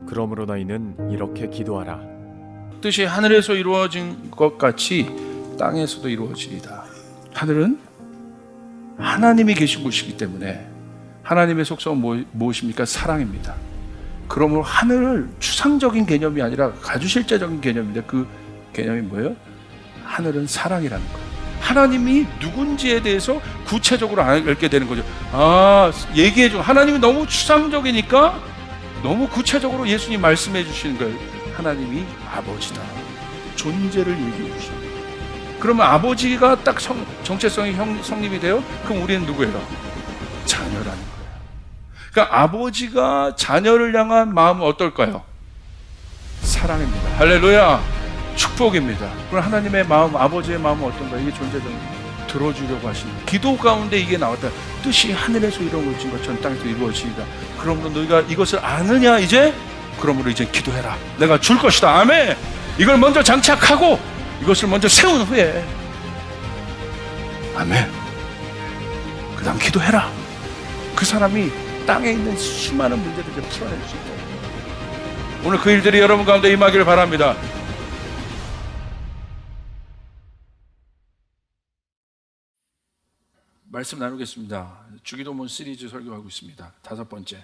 그러므로 너희는 이렇게 기도하라. 뜻이 하늘에서 이루어진 것 같이 땅에서도 이루어지리다. 하늘은 하나님이 계신 곳이기 때문에 하나님의 속성은 무엇입니까? 사랑입니다. 그러므로 하늘을 추상적인 개념이 아니라 가주실제적인 개념인데 그 개념이 뭐예요? 하늘은 사랑이라는 거예요. 하나님이 누군지에 대해서 구체적으로 알게 되는 거죠. 얘기해줘. 하나님이 너무 추상적이니까 너무 구체적으로 예수님 말씀해 주시는 거예요. 하나님이 아버지다. 존재를 얘기해 주시는 거예요. 그러면 아버지가 딱 정체성이 성립이 돼요? 그럼 우리는 누구예요? 자녀라는 거예요. 그러니까 아버지가 자녀를 향한 마음은 어떨까요? 사랑입니다. 할렐루야. 축복입니다. 그럼 하나님의 마음, 아버지의 마음은 어떤가? 이게 존재적인 들어주려고 하시는 거예요. 기도 가운데 이게 나왔다. 뜻이 하늘에서 이루어진 것처럼 땅에서 이루어지리다. 그러므로 너희가 이것을 아느냐 이제? 그러므로 이제 기도해라. 내가 줄 것이다. 아멘. 이걸 먼저 장착하고 이것을 먼저 세운 후에 아멘. 그 다음 기도해라. 그 사람이 땅에 있는 수많은 문제들을 풀어낼 수 있다. 오늘 그 일들이 여러분 가운데 임하기를 바랍니다. 말씀 나누겠습니다. 주기도문 시리즈 설교하고 있습니다. 5번째.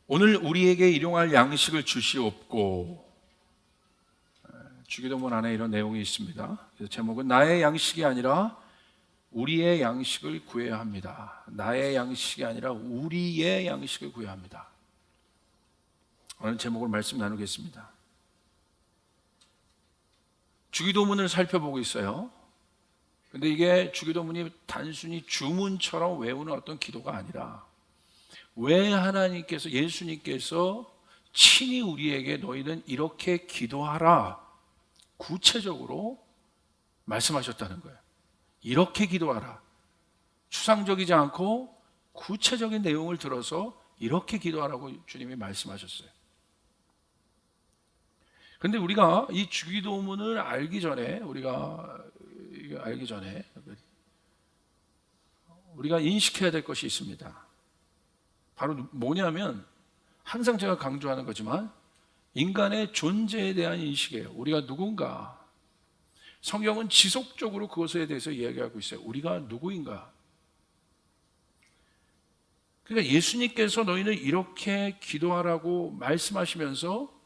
오늘 우리에게 일용할 양식을 주시옵고. 주기도문 안에 이런 내용이 있습니다. 그래서 제목은 나의 양식이 아니라 우리의 양식을 구해야 합니다. 나의 양식이 아니라 우리의 양식을 구해야 합니다. 오늘 제목을 말씀 나누겠습니다. 주기도문을 살펴보고 있어요. 근데 이게 주기도문이 단순히 주문처럼 외우는 어떤 기도가 아니라 왜 하나님께서, 예수님께서 친히 우리에게 너희는 이렇게 기도하라 구체적으로 말씀하셨다는 거예요. 이렇게 기도하라. 추상적이지 않고 구체적인 내용을 들어서 이렇게 기도하라고 주님이 말씀하셨어요. 근데 우리가 이 주기도문을 알기 전에 우리가 인식해야 될 것이 있습니다. 바로 뭐냐면 항상 제가 강조하는 거지만 인간의 존재에 대한 인식이에요. 우리가 누군가. 성경은 지속적으로 그것에 대해서 이야기하고 있어요. 우리가 누구인가? 그러니까 예수님께서 너희는 이렇게 기도하라고 말씀하시면서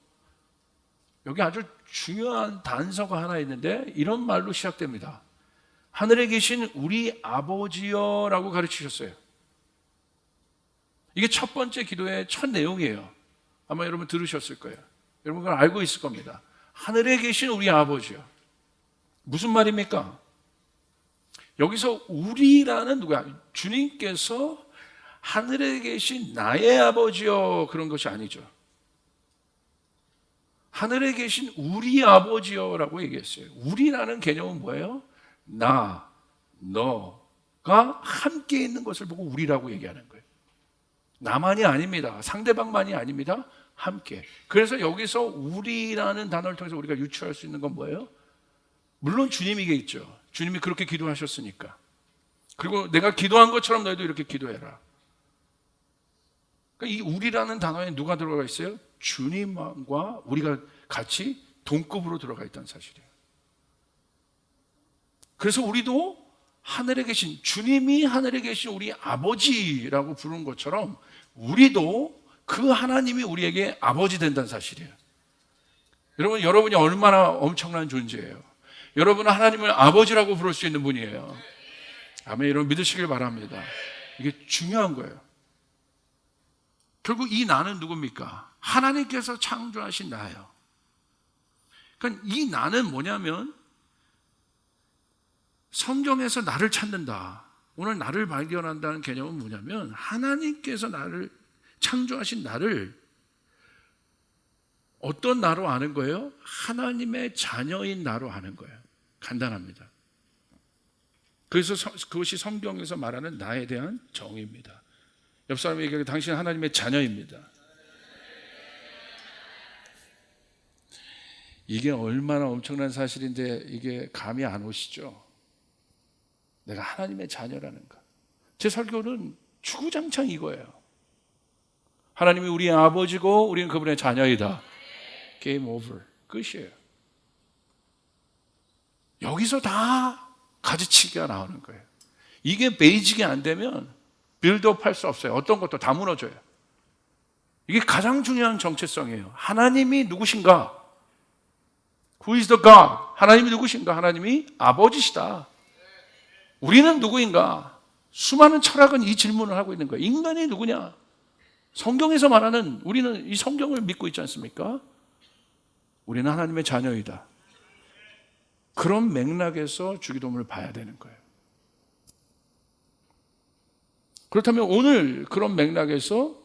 여기 아주 중요한 단서가 하나 있는데 이런 말로 시작됩니다. 하늘에 계신 우리 아버지여라고 가르치셨어요. 이게 첫 번째 기도의 첫 내용이에요. 아마 여러분 들으셨을 거예요. 여러분 그걸 알고 있을 겁니다. 하늘에 계신 우리 아버지요. 무슨 말입니까? 여기서 우리라는 누구야? 주님께서 하늘에 계신 나의 아버지요 그런 것이 아니죠. 하늘에 계신 우리 아버지여라고 얘기했어요. 우리라는 개념은 뭐예요? 나, 너가 함께 있는 것을 보고 우리라고 얘기하는 거예요. 나만이 아닙니다. 상대방만이 아닙니다. 함께. 그래서 여기서 우리라는 단어를 통해서 우리가 유추할 수 있는 건 뭐예요? 물론 주님이겠죠. 주님이 그렇게 기도하셨으니까. 그리고 내가 기도한 것처럼 너희도 이렇게 기도해라. 그러니까 이 우리라는 단어에 누가 들어가 있어요? 주님과 우리가 같이 동급으로 들어가 있다는 사실이에요. 그래서 우리도 하늘에 계신, 주님이 하늘에 계신 우리 아버지라고 부르는 것처럼 우리도 그 하나님이 우리에게 아버지 된다는 사실이에요. 여러분이 얼마나 엄청난 존재예요. 여러분은 하나님을 아버지라고 부를 수 있는 분이에요. 아멘. 여러분 믿으시길 바랍니다. 이게 중요한 거예요. 결국 이 나는 누굽니까? 하나님께서 창조하신 나예요. 그러니까 이 나는 뭐냐면 성경에서 나를 찾는다. 오늘 나를 발견한다는 개념은 뭐냐면 하나님께서 나를 창조하신 나를 어떤 나로 아는 거예요? 하나님의 자녀인 나로 아는 거예요. 간단합니다. 그래서 그것이 성경에서 말하는 나에 대한 정의입니다. 옆 사람에게 당신 하나님의 자녀입니다. 이게 얼마나 엄청난 사실인데 이게 감이 안 오시죠? 내가 하나님의 자녀라는 것. 제 설교는 주구장창 이거예요. 하나님이 우리의 아버지고 우리는 그분의 자녀이다. 게임 오버. 끝이에요. 여기서 다 가지치기가 나오는 거예요. 이게 베이직이 안 되면 빌드업 할 수 없어요. 어떤 것도 다 무너져요. 이게 가장 중요한 정체성이에요. 하나님이 누구신가? Who is the God? 하나님이 누구신가? 하나님이 아버지시다. 우리는 누구인가? 수많은 철학은 이 질문을 하고 있는 거예요. 인간이 누구냐? 성경에서 말하는, 우리는 이 성경을 믿고 있지 않습니까? 우리는 하나님의 자녀이다. 그런 맥락에서 주기도문을 봐야 되는 거예요. 그렇다면 오늘 그런 맥락에서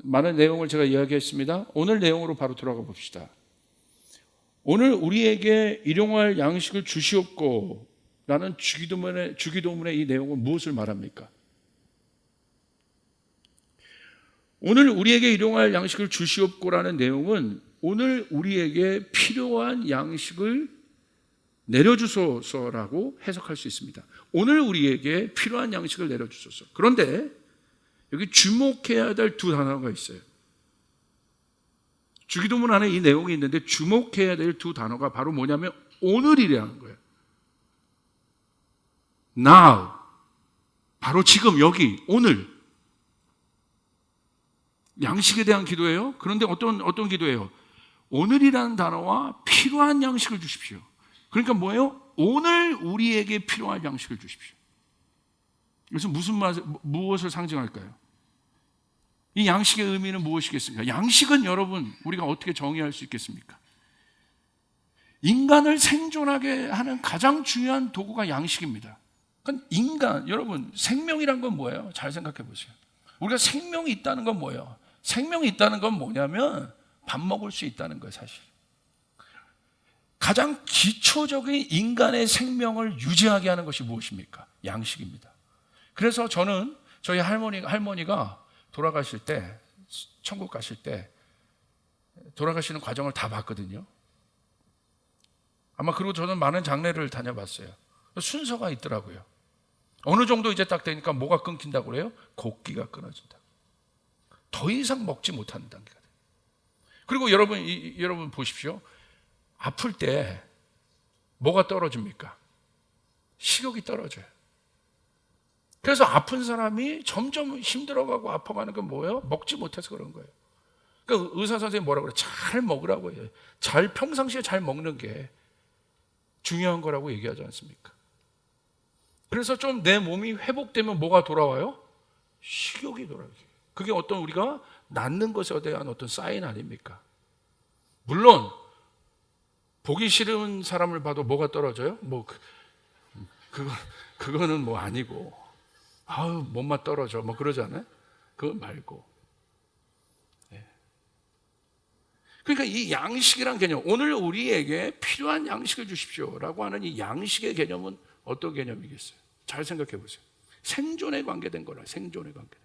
많은 내용을 제가 이야기했습니다. 오늘 내용으로 바로 들어가 봅시다. 오늘 우리에게 일용할 양식을 주시옵고 라는 주기도문의 이 내용은 무엇을 말합니까? 오늘 우리에게 일용할 양식을 주시옵고라는 내용은 오늘 우리에게 필요한 양식을 내려주소서라고 해석할 수 있습니다. 오늘 우리에게 필요한 양식을 내려주소서. 그런데 여기 주목해야 될 두 단어가 있어요. 주기도문 안에 이 내용이 있는데 주목해야 될 두 단어가 바로 뭐냐면 오늘이라는 거예요. Now. 바로 지금 여기 오늘. 양식에 대한 기도예요. 그런데 어떤 기도예요? 오늘이라는 단어와 필요한 양식을 주십시오. 그러니까 뭐예요? 오늘 우리에게 필요한 양식을 주십시오. 이것은 무엇을 상징할까요? 이 양식의 의미는 무엇이겠습니까? 양식은 여러분 우리가 어떻게 정의할 수 있겠습니까? 인간을 생존하게 하는 가장 중요한 도구가 양식입니다. 그러니까 인간, 여러분 생명이란 건 뭐예요? 잘 생각해 보세요. 우리가 생명이 있다는 건 뭐예요? 생명이 있다는 건 뭐냐면 밥 먹을 수 있다는 거예요, 사실. 가장 기초적인 인간의 생명을 유지하게 하는 것이 무엇입니까? 양식입니다. 그래서 저는 저희 할머니가 돌아가실 때, 천국 가실 때 돌아가시는 과정을 다 봤거든요. 아마 그리고 저는 많은 장례를 다녀봤어요. 순서가 있더라고요. 어느 정도 이제 딱 되니까 뭐가 끊긴다고 그래요? 곡기가 끊어진다. 더 이상 먹지 못하는 단계가 돼요. 그리고 여러분 보십시오. 아플 때 뭐가 떨어집니까? 식욕이 떨어져요. 그래서 아픈 사람이 점점 힘들어가고 아파가는 건 뭐예요? 먹지 못해서 그런 거예요. 그러니까 의사 선생님이 뭐라고 그래요? 잘 먹으라고 해요. 평상시에 잘 먹는 게 중요한 거라고 얘기하지 않습니까? 그래서 좀 내 몸이 회복되면 뭐가 돌아와요? 식욕이 돌아와요. 그게 어떤 우리가 낫는 것에 대한 어떤 사인 아닙니까? 물론 보기 싫은 사람을 봐도 뭐가 떨어져요? 그거는 뭐 아니고 아우 몸만 떨어져 뭐 그러잖아요. 그거 말고. 네. 그러니까 이 양식이란 개념, 오늘 우리에게 필요한 양식을 주십시오라고 하는 이 양식의 개념은 어떤 개념이겠어요? 잘 생각해 보세요. 생존에 관계된 거라. 생존에 관계된.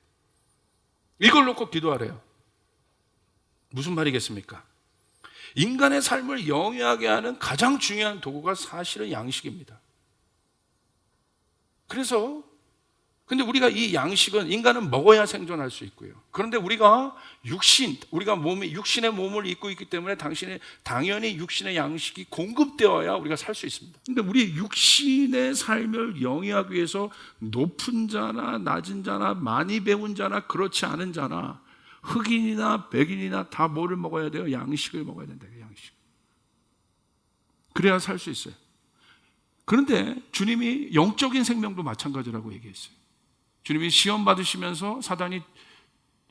이걸 놓고 기도하래요. 무슨 말이겠습니까? 인간의 삶을 영위하게 하는 가장 중요한 도구가 사실은 양식입니다. 그래서 근데 우리가 이 양식은 인간은 먹어야 생존할 수 있고요. 그런데 우리가 육신의 몸을 입고 있기 때문에 당연히 육신의 양식이 공급되어야 우리가 살 수 있습니다. 근데 우리 육신의 삶을 영위하기 위해서 높은 자나 낮은 자나 많이 배운 자나 그렇지 않은 자나 흑인이나 백인이나 다 뭐를 먹어야 돼요? 양식을 먹어야 된다. 양식. 그래야 살 수 있어요. 그런데 주님이 영적인 생명도 마찬가지라고 얘기했어요. 주님이 시험 받으시면서 사단이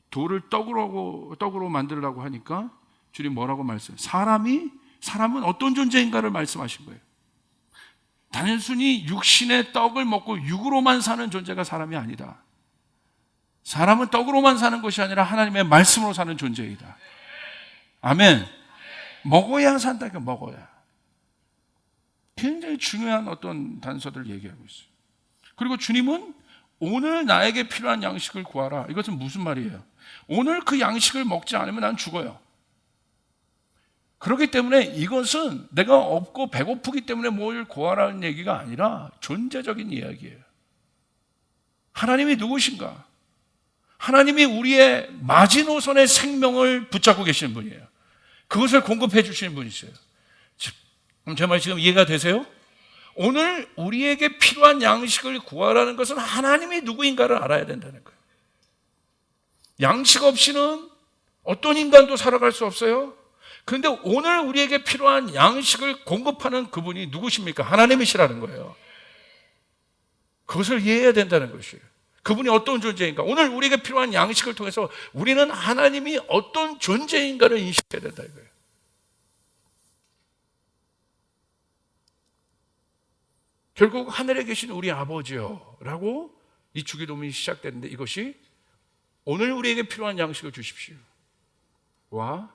돌을 떡으로 만들려고 하니까 주님 뭐라고 말씀해요? 사람은 어떤 존재인가를 말씀하신 거예요. 단순히 육신의 떡을 먹고 육으로만 사는 존재가 사람이 아니다. 사람은 떡으로만 사는 것이 아니라 하나님의 말씀으로 사는 존재이다. 아멘. 먹어야 산다니까 먹어야. 굉장히 중요한 어떤 단서들을 얘기하고 있어요. 그리고 주님은 오늘 나에게 필요한 양식을 구하라. 이것은 무슨 말이에요? 오늘 그 양식을 먹지 않으면 난 죽어요. 그렇기 때문에 이것은 내가 없고 배고프기 때문에 뭘 구하라는 얘기가 아니라 존재적인 이야기예요. 하나님이 누구신가? 하나님이 우리의 마지노선의 생명을 붙잡고 계시는 분이에요. 그것을 공급해 주시는 분이세요. 그럼 제 말 지금 이해가 되세요? 오늘 우리에게 필요한 양식을 구하라는 것은 하나님이 누구인가를 알아야 된다는 거예요. 양식 없이는 어떤 인간도 살아갈 수 없어요. 그런데 오늘 우리에게 필요한 양식을 공급하는 그분이 누구십니까? 하나님이시라는 거예요. 그것을 이해해야 된다는 것이에요. 그분이 어떤 존재인가? 오늘 우리에게 필요한 양식을 통해서 우리는 하나님이 어떤 존재인가를 인식해야 된다 이거예요. 결국 하늘에 계신 우리 아버지요 라고 이 주기도문이 시작되는데, 이것이 오늘 우리에게 필요한 양식을 주십시오. 와,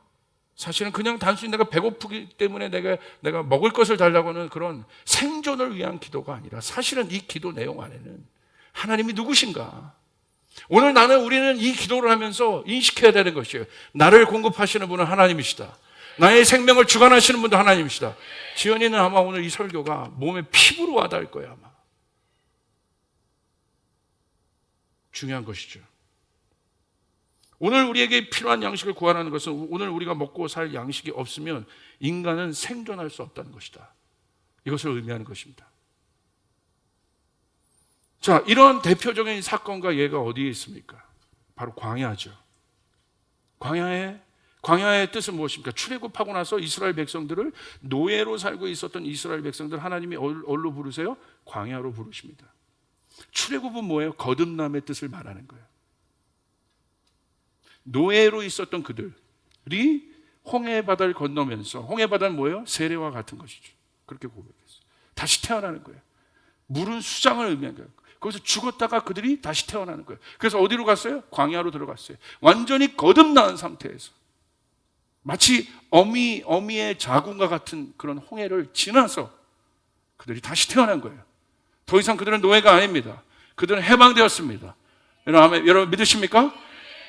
사실은 그냥 단순히 내가 배고프기 때문에 내가 먹을 것을 달라고 하는 그런 생존을 위한 기도가 아니라, 사실은 이 기도 내용 안에는 하나님이 누구신가? 오늘 우리는 이 기도를 하면서 인식해야 되는 것이에요. 나를 공급하시는 분은 하나님이시다. 나의 생명을 주관하시는 분도 하나님이시다. 지연이는 아마 오늘 이 설교가 몸에 피부로 와닿을 거예요. 아마 중요한 것이죠. 오늘 우리에게 필요한 양식을 구하라는 것은 오늘 우리가 먹고 살 양식이 없으면 인간은 생존할 수 없다는 것이다. 이것을 의미하는 것입니다. 자, 이런 대표적인 사건과 예가 어디에 있습니까? 바로 광야죠. 광야의 뜻은 무엇입니까? 출애굽하고 나서 이스라엘 백성들을, 노예로 살고 있었던 이스라엘 백성들 하나님이 어디로 부르세요? 광야로 부르십니다. 출애굽은 뭐예요? 거듭남의 뜻을 말하는 거예요. 노예로 있었던 그들이 홍해바다를 건너면서, 홍해바다는 뭐예요? 세례와 같은 것이죠. 그렇게 고백했어요. 다시 태어나는 거예요. 물은 수장을 의미하는 거예요. 거기서 죽었다가 그들이 다시 태어나는 거예요. 그래서 어디로 갔어요? 광야로 들어갔어요. 완전히 거듭난 상태에서 마치 어미의 자궁과 같은 그런 홍해를 지나서 그들이 다시 태어난 거예요. 더 이상 그들은 노예가 아닙니다. 그들은 해방되었습니다. 여러분 믿으십니까?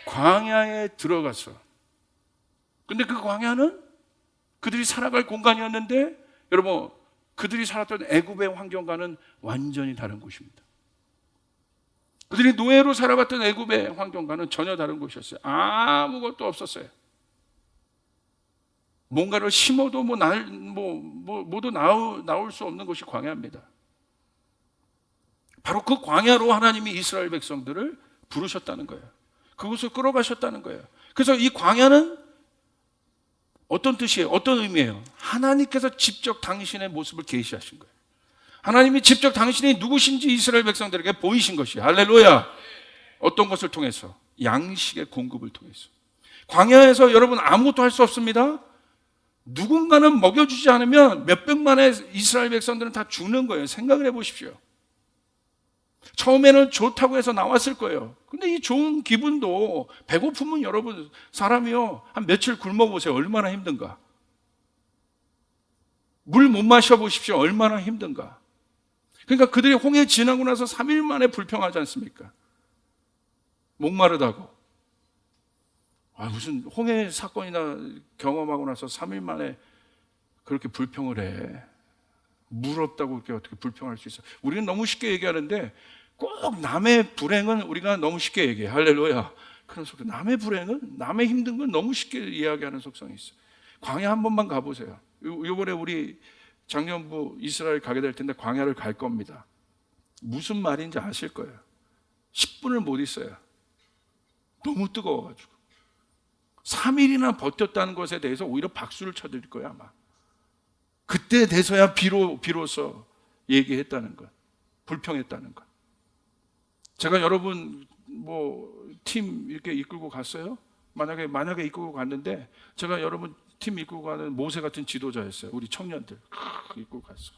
광야에 들어가서, 근데 그 광야는 그들이 살아갈 공간이었는데, 여러분 그들이 살았던 애굽의 환경과는 완전히 다른 곳입니다. 그들이 노예로 살아갔던 애굽의 환경과는 전혀 다른 곳이었어요. 아무것도 없었어요. 뭔가를 심어도 모두 나올 수 없는 것이 광야입니다. 바로 그 광야로 하나님이 이스라엘 백성들을 부르셨다는 거예요. 그곳을 끌어가셨다는 거예요. 그래서 이 광야는 어떤 뜻이에요? 어떤 의미예요? 하나님께서 직접 당신의 모습을 계시하신 거예요. 하나님이 직접 당신이 누구신지 이스라엘 백성들에게 보이신 것이에요. 할렐루야. 어떤 것을 통해서? 양식의 공급을 통해서. 광야에서 여러분 아무것도 할 수 없습니다. 누군가는 먹여주지 않으면 몇백만의 이스라엘 백성들은 다 죽는 거예요. 생각을 해보십시오. 처음에는 좋다고 해서 나왔을 거예요. 근데 이 좋은 기분도, 배고프면 여러분 사람이요 한 며칠 굶어보세요. 얼마나 힘든가. 물 못 마셔보십시오. 얼마나 힘든가. 그러니까 그들이 홍해 지나고 나서 3일 만에 불평하지 않습니까? 목마르다고. 무슨 홍해 사건이나 경험하고 나서 3일 만에 그렇게 불평을 해. 물 없다고 그렇게 어떻게 불평할 수 있어? 우리는 너무 쉽게 얘기하는데 꼭 남의 불행은 우리가 너무 쉽게 얘기해. 할렐루야. 그런 속에 남의 불행은, 남의 힘든 건 너무 쉽게 이야기하는 속성이 있어요. 광야 한 번만 가보세요. 이번에 우리 작년부 이스라엘 가게 될 텐데 광야를 갈 겁니다. 무슨 말인지 아실 거예요. 10분을 못 있어요. 너무 뜨거워가지고. 3일이나 버텼다는 것에 대해서 오히려 박수를 쳐드릴 거예요 아마. 그때 돼서야 비로소 얘기했다는 것, 불평했다는 것. 제가 여러분 팀 이렇게 이끌고 갔어요. 만약에 이끌고 갔는데 제가 여러분 팀 이끌고 가는 모세 같은 지도자였어요. 우리 청년들 이끌고 갔어.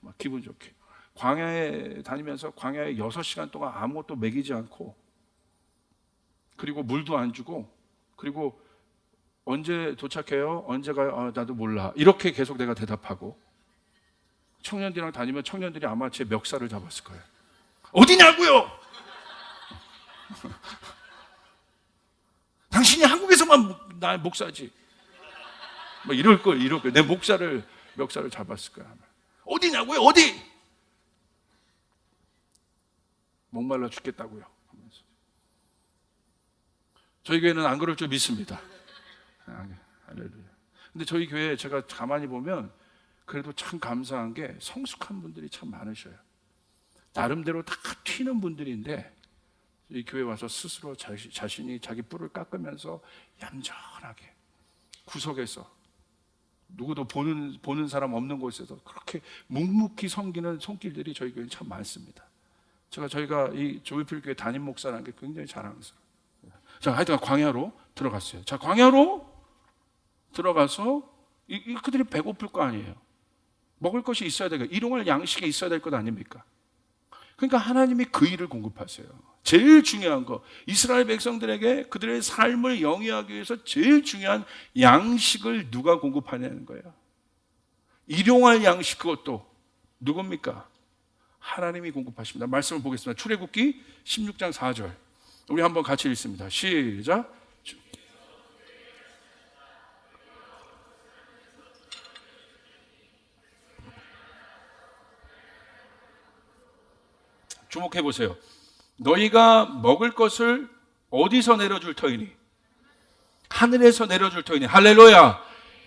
막 기분 좋게. 광야에 다니면서 광야에 6시간 동안 아무것도 먹이지 않고, 그리고 물도 안 주고, 그리고 언제 도착해요? 언제 가요? 나도 몰라. 이렇게 계속 내가 대답하고, 청년들이랑 다니면 청년들이 아마 제 멱살을 잡았을 거예요. 어디냐고요? 당신이 한국에서만 나 목사지. 뭐 이럴 거예요. 내 멱살을 잡았을 거야. 어디냐고요? 어디? 목말라 죽겠다고요 하면서. 저희 교회는 안 그럴 줄 믿습니다. 할렐루야. 근데 저희 교회 제가 가만히 보면 그래도 참 감사한 게 성숙한 분들이 참 많으셔요. 나름대로 다 튀는 분들인데 이 교회 와서 스스로 자신이 자기 뿔을 깎으면서 얌전하게 구석에서 누구도 보는 사람 없는 곳에서 그렇게 묵묵히 섬기는 손길들이 저희 교회는 참 많습니다. 저희가 이 조이필 교회 담임 목사라는 게 굉장히 자랑스러워요. 자, 하여튼 광야로 들어갔어요. 자, 광야로 들어가서 그들이 배고플 거 아니에요. 먹을 것이 있어야 되고 일용할 양식이 있어야 될 것 아닙니까? 그러니까 하나님이 그 일을 공급하세요. 제일 중요한 거, 이스라엘 백성들에게 그들의 삶을 영위하기 위해서 제일 중요한 양식을 누가 공급하냐는 거예요. 일용할 양식, 그것도 누굽니까? 하나님이 공급하십니다. 말씀을 보겠습니다. 출애굽기 16장 4절 우리 한번 같이 읽습니다. 시작. 주목해 보세요. 너희가 먹을 것을 어디서 내려줄 터이니? 하늘에서 내려줄 터이니. 할렐루야.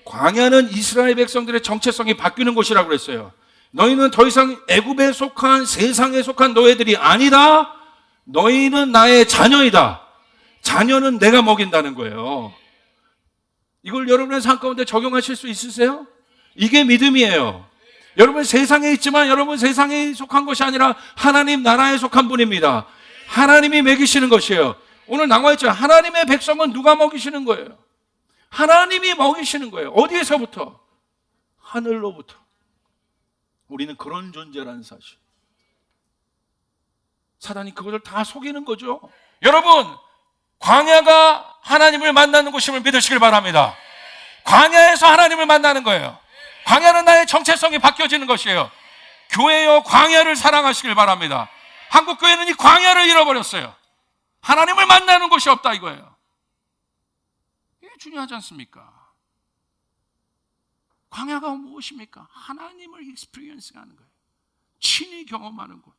광야는 이스라엘 백성들의 정체성이 바뀌는 곳이라고 그랬어요. 너희는 더 이상 애굽에 속한 세상에 속한 노예들이 아니다. 너희는 나의 자녀이다. 자녀는 내가 먹인다는 거예요. 이걸 여러분의 삶 가운데 적용하실 수 있으세요? 이게 믿음이에요. 여러분 세상에 있지만 여러분 세상에 속한 것이 아니라 하나님 나라에 속한 분입니다. 하나님이 먹이시는 것이에요. 오늘 나와있죠. 하나님의 백성은 누가 먹이시는 거예요? 하나님이 먹이시는 거예요. 어디에서부터? 하늘로부터. 우리는 그런 존재라는 사실. 사단이 그것을 다 속이는 거죠. 여러분, 광야가 하나님을 만나는 곳임을 믿으시길 바랍니다. 광야에서 하나님을 만나는 거예요. 광야는 나의 정체성이 바뀌어지는 것이에요. 교회여 광야를 사랑하시길 바랍니다. 한국 교회는 이 광야를 잃어버렸어요. 하나님을 만나는 곳이 없다 이거예요. 이게 중요하지 않습니까? 광야가 무엇입니까? 하나님을 익스피리언스하는 거예요. 친히 경험하는 곳.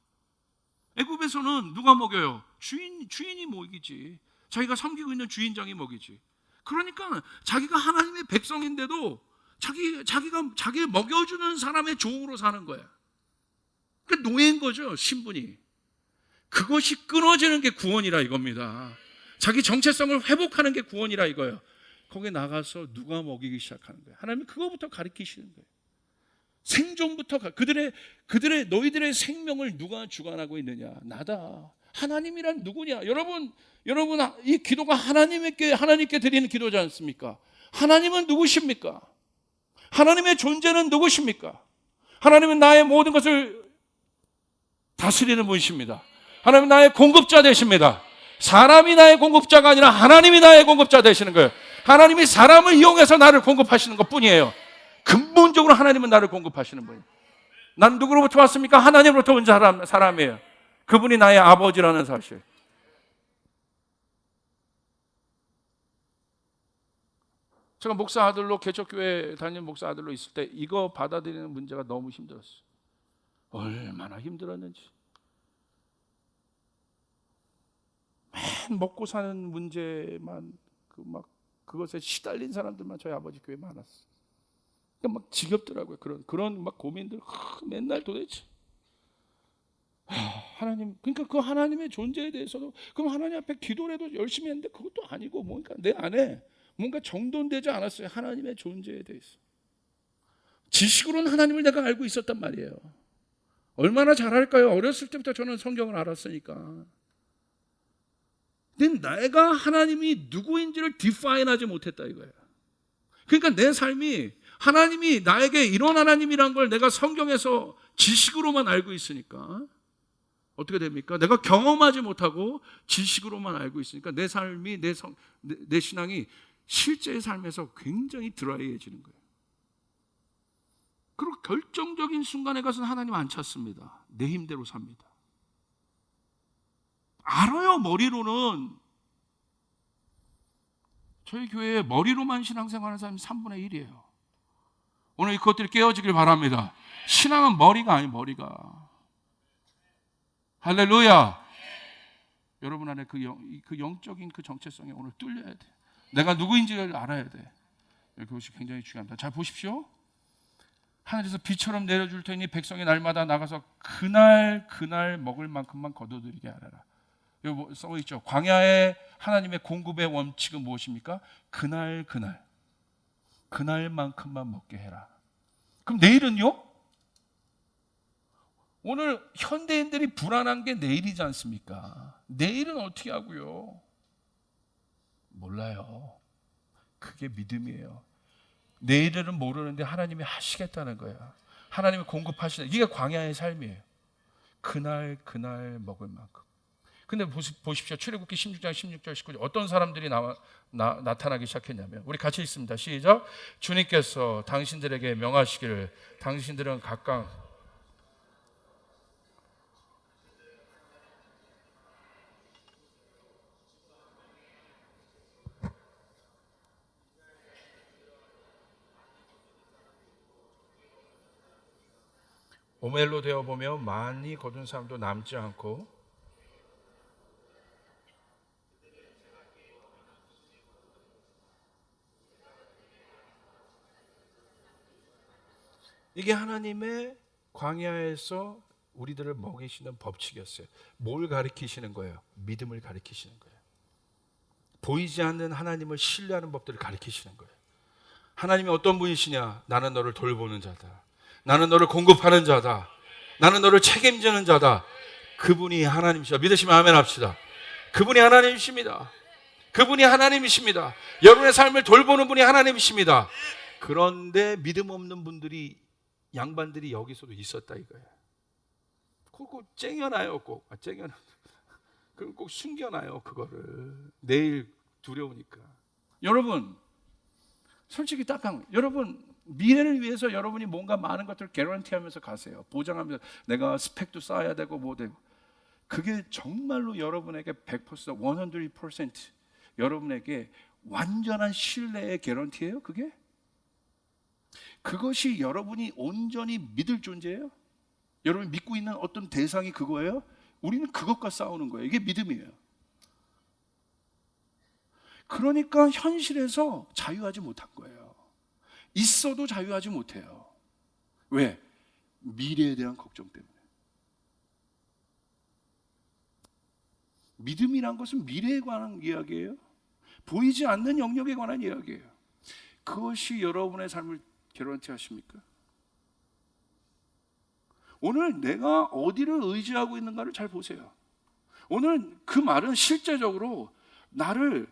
애굽에서는 누가 먹여요? 주인이 먹이지. 자기가 섬기고 있는 주인장이 먹이지. 그러니까 자기가 하나님의 백성인데도 자기를 먹여주는 사람의 종으로 사는 거야. 그러니까 노예인 거죠, 신분이. 그것이 끊어지는 게 구원이라 이겁니다. 자기 정체성을 회복하는 게 구원이라 이거예요. 거기에 나가서 누가 먹이기 시작하는 거예요. 하나님이 그거부터 가르치시는 거예요. 생존부터 그들의 너희들의 생명을 누가 주관하고 있느냐? 나다. 하나님이란 누구냐? 여러분 이 기도가 하나님께 드리는 기도지 않습니까? 하나님은 누구십니까? 하나님의 존재는 누구십니까? 하나님은 나의 모든 것을 다스리는 분이십니다. 하나님은 나의 공급자 되십니다. 사람이 나의 공급자가 아니라 하나님이 나의 공급자 되시는 거예요. 하나님이 사람을 이용해서 나를 공급하시는 것뿐이에요. 근본적으로 하나님은 나를 공급하시는 분이에요. 난 누구로부터 왔습니까? 하나님으로부터 온 사람이에요. 그분이 나의 아버지라는 사실. 제가 목사 아들로 개척교회 다니는 목사 아들로 있을 때 이거 받아들이는 문제가 너무 힘들었어요. 얼마나 힘들었는지. 맨 먹고 사는 문제만 그것에 시달린 사람들만 저희 아버지 교회에 많았어요. 그러니까 막 지겹더라고요. 그런 막 고민들 맨날 도대체. 하나님, 그러니까 그 하나님의 존재에 대해서도 그럼 하나님 앞에 기도를 해도 열심히 했는데 그것도 아니고 뭔가 내 안에 뭔가 정돈되지 않았어요. 하나님의 존재에 대해서. 지식으로는 하나님을 내가 알고 있었단 말이에요. 얼마나 잘할까요? 어렸을 때부터 저는 성경을 알았으니까. 근데 내가 하나님이 누구인지를 디파인하지 못했다 이거예요. 그러니까 내 삶이 하나님이 나에게 이런 하나님이란 걸 내가 성경에서 지식으로만 알고 있으니까 어떻게 됩니까? 내가 경험하지 못하고 지식으로만 알고 있으니까 내 삶이 내 신앙이 실제의 삶에서 굉장히 드라이해지는 거예요. 그리고 결정적인 순간에 가서는 하나님 안 찾습니다. 내 힘대로 삽니다. 알아요. 머리로는. 저희 교회에 머리로만 신앙생활하는 사람이 3분의 1이에요. 오늘 그것들이 깨어지길 바랍니다. 신앙은 머리가 아니에요. 머리가. 할렐루야. 여러분 안에 그 영적인 그 정체성이 오늘 뚫려야 돼. 내가 누구인지를 알아야 돼. 그것이 굉장히 중요합니다. 잘 보십시오. 하늘에서 비처럼 내려줄 테니 백성이 날마다 나가서 그날 먹을 만큼만 거둬들이게 하라라. 여기 뭐 써 있죠. 광야의 하나님의 공급의 원칙은 무엇입니까? 그날만큼만 먹게 해라. 그럼 내일은요? 오늘 현대인들이 불안한 게 내일이지 않습니까? 내일은 어떻게 하고요? 몰라요. 그게 믿음이에요. 내일은 모르는데 하나님이 하시겠다는 거예요. 하나님이 공급하시는, 이게 광야의 삶이에요. 그날 먹을 만큼. 근데 보십시오. 출애굽기 16장 16절 19절 어떤 사람들이 나타나기 시작했냐면, 우리 같이 읽습니다. 시작. 주님께서 당신들에게 명하시기를 당신들은 각각 오멜로 되어 보면 많이 거둔 사람도 남지 않고, 이게 하나님의 광야에서 우리들을 먹이시는 법칙이었어요. 뭘 가리키시는 거예요? 믿음을 가리키시는 거예요. 보이지 않는 하나님을 신뢰하는 법들을 가리키시는 거예요. 하나님이 어떤 분이시냐? 나는 너를 돌보는 자다. 나는 너를 공급하는 자다. 나는 너를 책임지는 자다. 그분이 하나님이시다. 믿으시면 아멘 합시다. 그분이 하나님이십니다. 그분이 하나님이십니다. 여러분의 삶을 돌보는 분이 하나님이십니다. 그런데 믿음 없는 분들이, 양반들이 여기서도 있었다 이거예요. 꼭 쟁여놔요. 그럼 꼭 숨겨놔요. 그거를 내일 두려우니까. 여러분 솔직히 딱한, 여러분 미래를 위해서 여러분이 뭔가 많은 것들을 개런티하면서 가세요. 보장하면서 내가 스펙도 쌓아야 되고 뭐 되고. 그게 정말로 여러분에게 100%, 100% 여러분에게 완전한 신뢰의 개런티예요? 그것이 여러분이 온전히 믿을 존재예요? 여러분이 믿고 있는 어떤 대상이 그거예요? 우리는 그것과 싸우는 거예요. 이게 믿음이에요. 그러니까 현실에서 자유하지 못한 거예요. 있어도 자유하지 못해요. 왜? 미래에 대한 걱정 때문에. 믿음이란 것은 미래에 관한 이야기예요. 보이지 않는 영역에 관한 이야기예요. 그것이 여러분의 삶을 개런티 하십니까? 오늘 내가 어디를 의지하고 있는가를 잘 보세요. 오늘 그 말은 실제적으로 나를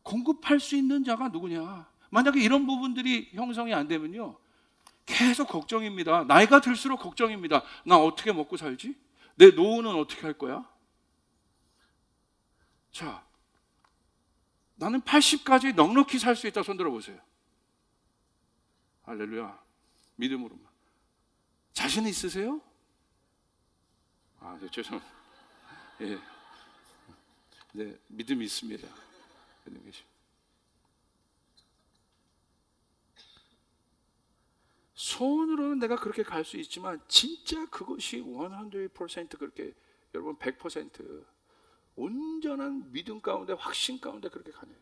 공급할 수 있는 자가 누구냐? 만약에 이런 부분들이 형성이 안 되면요, 계속 걱정입니다. 나이가 들수록 걱정입니다. 나 어떻게 먹고 살지? 내 노후는 어떻게 할 거야? 자, 나는 80까지 넉넉히 살 수 있다. 손 들어보세요. 할렐루야. 믿음으로만. 자신 있으세요? 네, 죄송합니다. 예. 네, 믿음이 있습니다. 믿음이 계십니다. 소원으로는 내가 그렇게 갈 수 있지만 진짜 그것이 100% 그렇게, 여러분 100% 온전한 믿음 가운데, 확신 가운데 그렇게 가네요.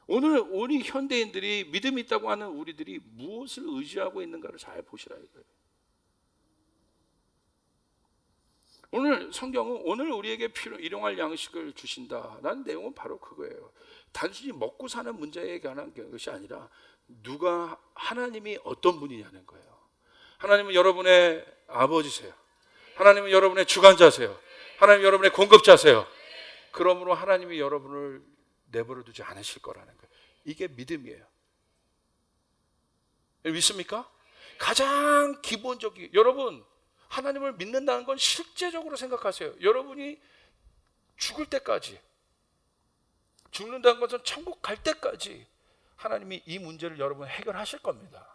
오늘 우리 현대인들이 믿음이 있다고 하는 우리들이 무엇을 의지하고 있는가를 잘 보시라 이거예요. 오늘 성경은 오늘 우리에게 일용할 양식을 주신다라는 내용은 바로 그거예요. 단순히 먹고 사는 문제에 관한 것이 아니라 누가, 하나님이 어떤 분이냐는 거예요. 하나님은 여러분의 아버지세요. 하나님은 여러분의 주관자세요. 하나님은 여러분의 공급자세요. 그러므로 하나님이 여러분을 내버려 두지 않으실 거라는 거예요. 이게 믿음이에요. 믿습니까? 가장 기본적인, 여러분 하나님을 믿는다는 건 실제적으로 생각하세요. 여러분이 죽을 때까지, 죽는다는 것은 천국 갈 때까지 하나님이 이 문제를 여러분 해결하실 겁니다.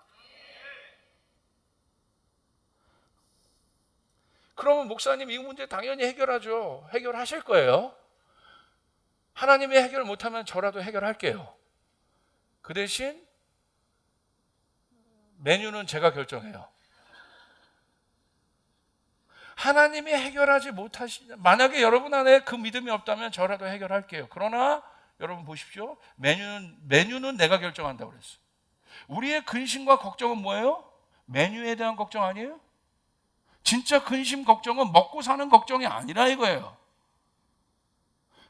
그러면 목사님 이 문제 당연히 해결하죠. 해결하실 거예요. 하나님이 해결 못하면 저라도 해결할게요. 그 대신 메뉴는 제가 결정해요. 하나님이 해결하지 못하시냐. 만약에 여러분 안에 그 믿음이 없다면 저라도 해결할게요. 그러나 여러분 보십시오. 메뉴는 내가 결정한다고 그랬어요. 우리의 근심과 걱정은 뭐예요? 메뉴에 대한 걱정 아니에요? 진짜 근심 걱정은 먹고 사는 걱정이 아니라 이거예요.